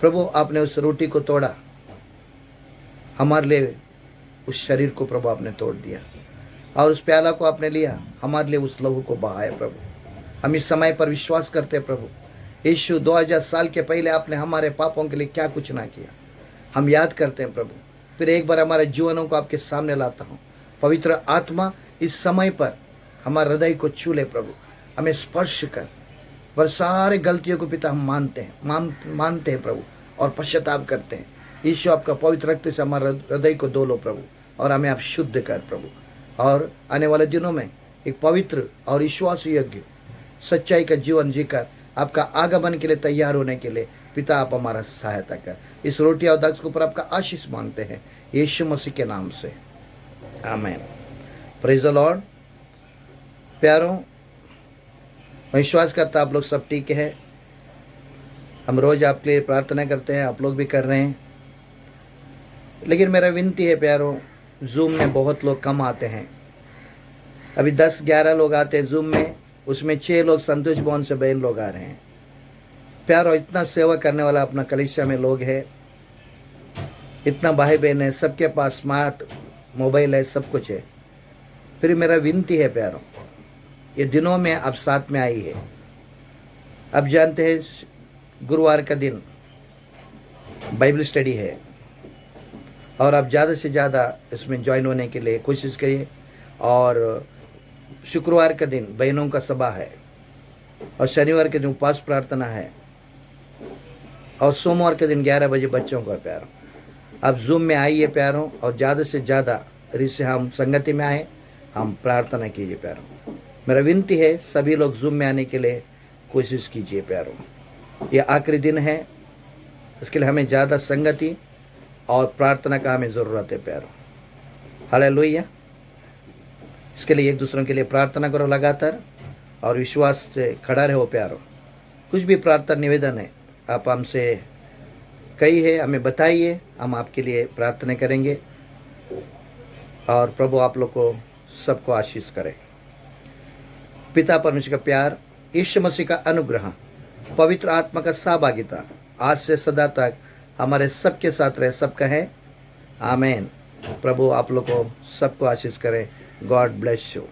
प्रभु, आपने उस रोटी को तोड़ा, हमारे लिए उस शरीर को प्रभु आपने तोड़ दिया, और उस प्याला को आपने लिया, हमारे लिए उस लहू को बहाया प्रभु। हम इस समय पर विश्वास करते हैं प्रभु यीशु, 2000 साल के पहले आपने हमारे पापों के लिए क्या कुछ ना किया। हम याद करते हैं प्रभु। फिर एक बार हमारे जीवनों को आपके सामने लाता हूँ। पवित्र आत्मा इस समय पर हमारे हृदय को छू ले प्रभु, हमें स्पर्श कर। पर सारे गलतियों को पिता हम मानते हैं प्रभु, और पश्चाताप करते हैं। यीशु, आपका पवित्र रक्त से हमारे हृदय को धो लो प्रभु, और हमें आप शुद्ध कर प्रभु। और आने वाले दिनों में एक पवित्र और विश्वास योग्य सच्चाई का जीवन जीकर आपका आगमन के लिए तैयार होने के लिए पिता आप हमारा सहायता कर। इस रोटी और दाखस के ऊपर आपका आशीष मांगते हैं यीशु मसीह के नाम से, आमीन। Praise the Lord. प्यारों, मैं विश्वास करता आप लोग सब ठीक है। हम रोज आपके लिए प्रार्थना करते हैं, आप लोग भी कर रहे हैं। लेकिन मेरा विनती है प्यारों, जूम में बहुत लोग कम आते हैं। अभी 10-11 लोग आते हैं जूम में, उसमें 6 लोग संतोष भवन से बहन लोग आ रहे हैं। प्यारों, इतना सेवा करने वाला अपना कलीसिया में लोग है, इतना भाई बहन है, सबके पास स्मार्ट मोबाइल है, सब कुछ है। फिर मेरा विनती है प्यारों, ये दिनों में आप साथ में आई है। अब जानते हैं गुरुवार का दिन बाइबल स्टडी है, और आप ज़्यादा से ज़्यादा इसमें ज्वाइन होने के लिए कोशिश करिए। और शुक्रवार का दिन बहनों का सभा है, और शनिवार के दिन उपवास प्रार्थना है, और सोमवार के दिन 11 बजे बच्चों का। प्यारों, आप जूम में आइए प्यारों, और ज़्यादा से ज़्यादा इससे हम संगति में आए, हम प्रार्थना कीजिए प्यारों। मेरा विनती है सभी लोग जूम में आने के लिए कोशिश कीजिए प्यारों। ये आखिरी दिन है, इसके लिए हमें ज़्यादा संगति और प्रार्थना का हमें ज़रूरत है प्यारों। हालेलुया। इसके लिए एक दूसरों के लिए प्रार्थना करो लगातार, और विश्वास से खड़ा रहो प्यारों। कुछ भी प्रार्थना निवेदन है आप हमसे कहिए, हमें बताइए, हम आपके लिए प्रार्थना करेंगे। और प्रभु आप लोग को सबको आशीष करे। पिता परमेश्वर का प्यार, यीशु मसीह का अनुग्रह, पवित्र आत्मा का सहभागिता आज से सदा तक हमारे सबके साथ रहे। सबका है आमीन। प्रभु आप लोग को सबको आशीष करे। God bless you.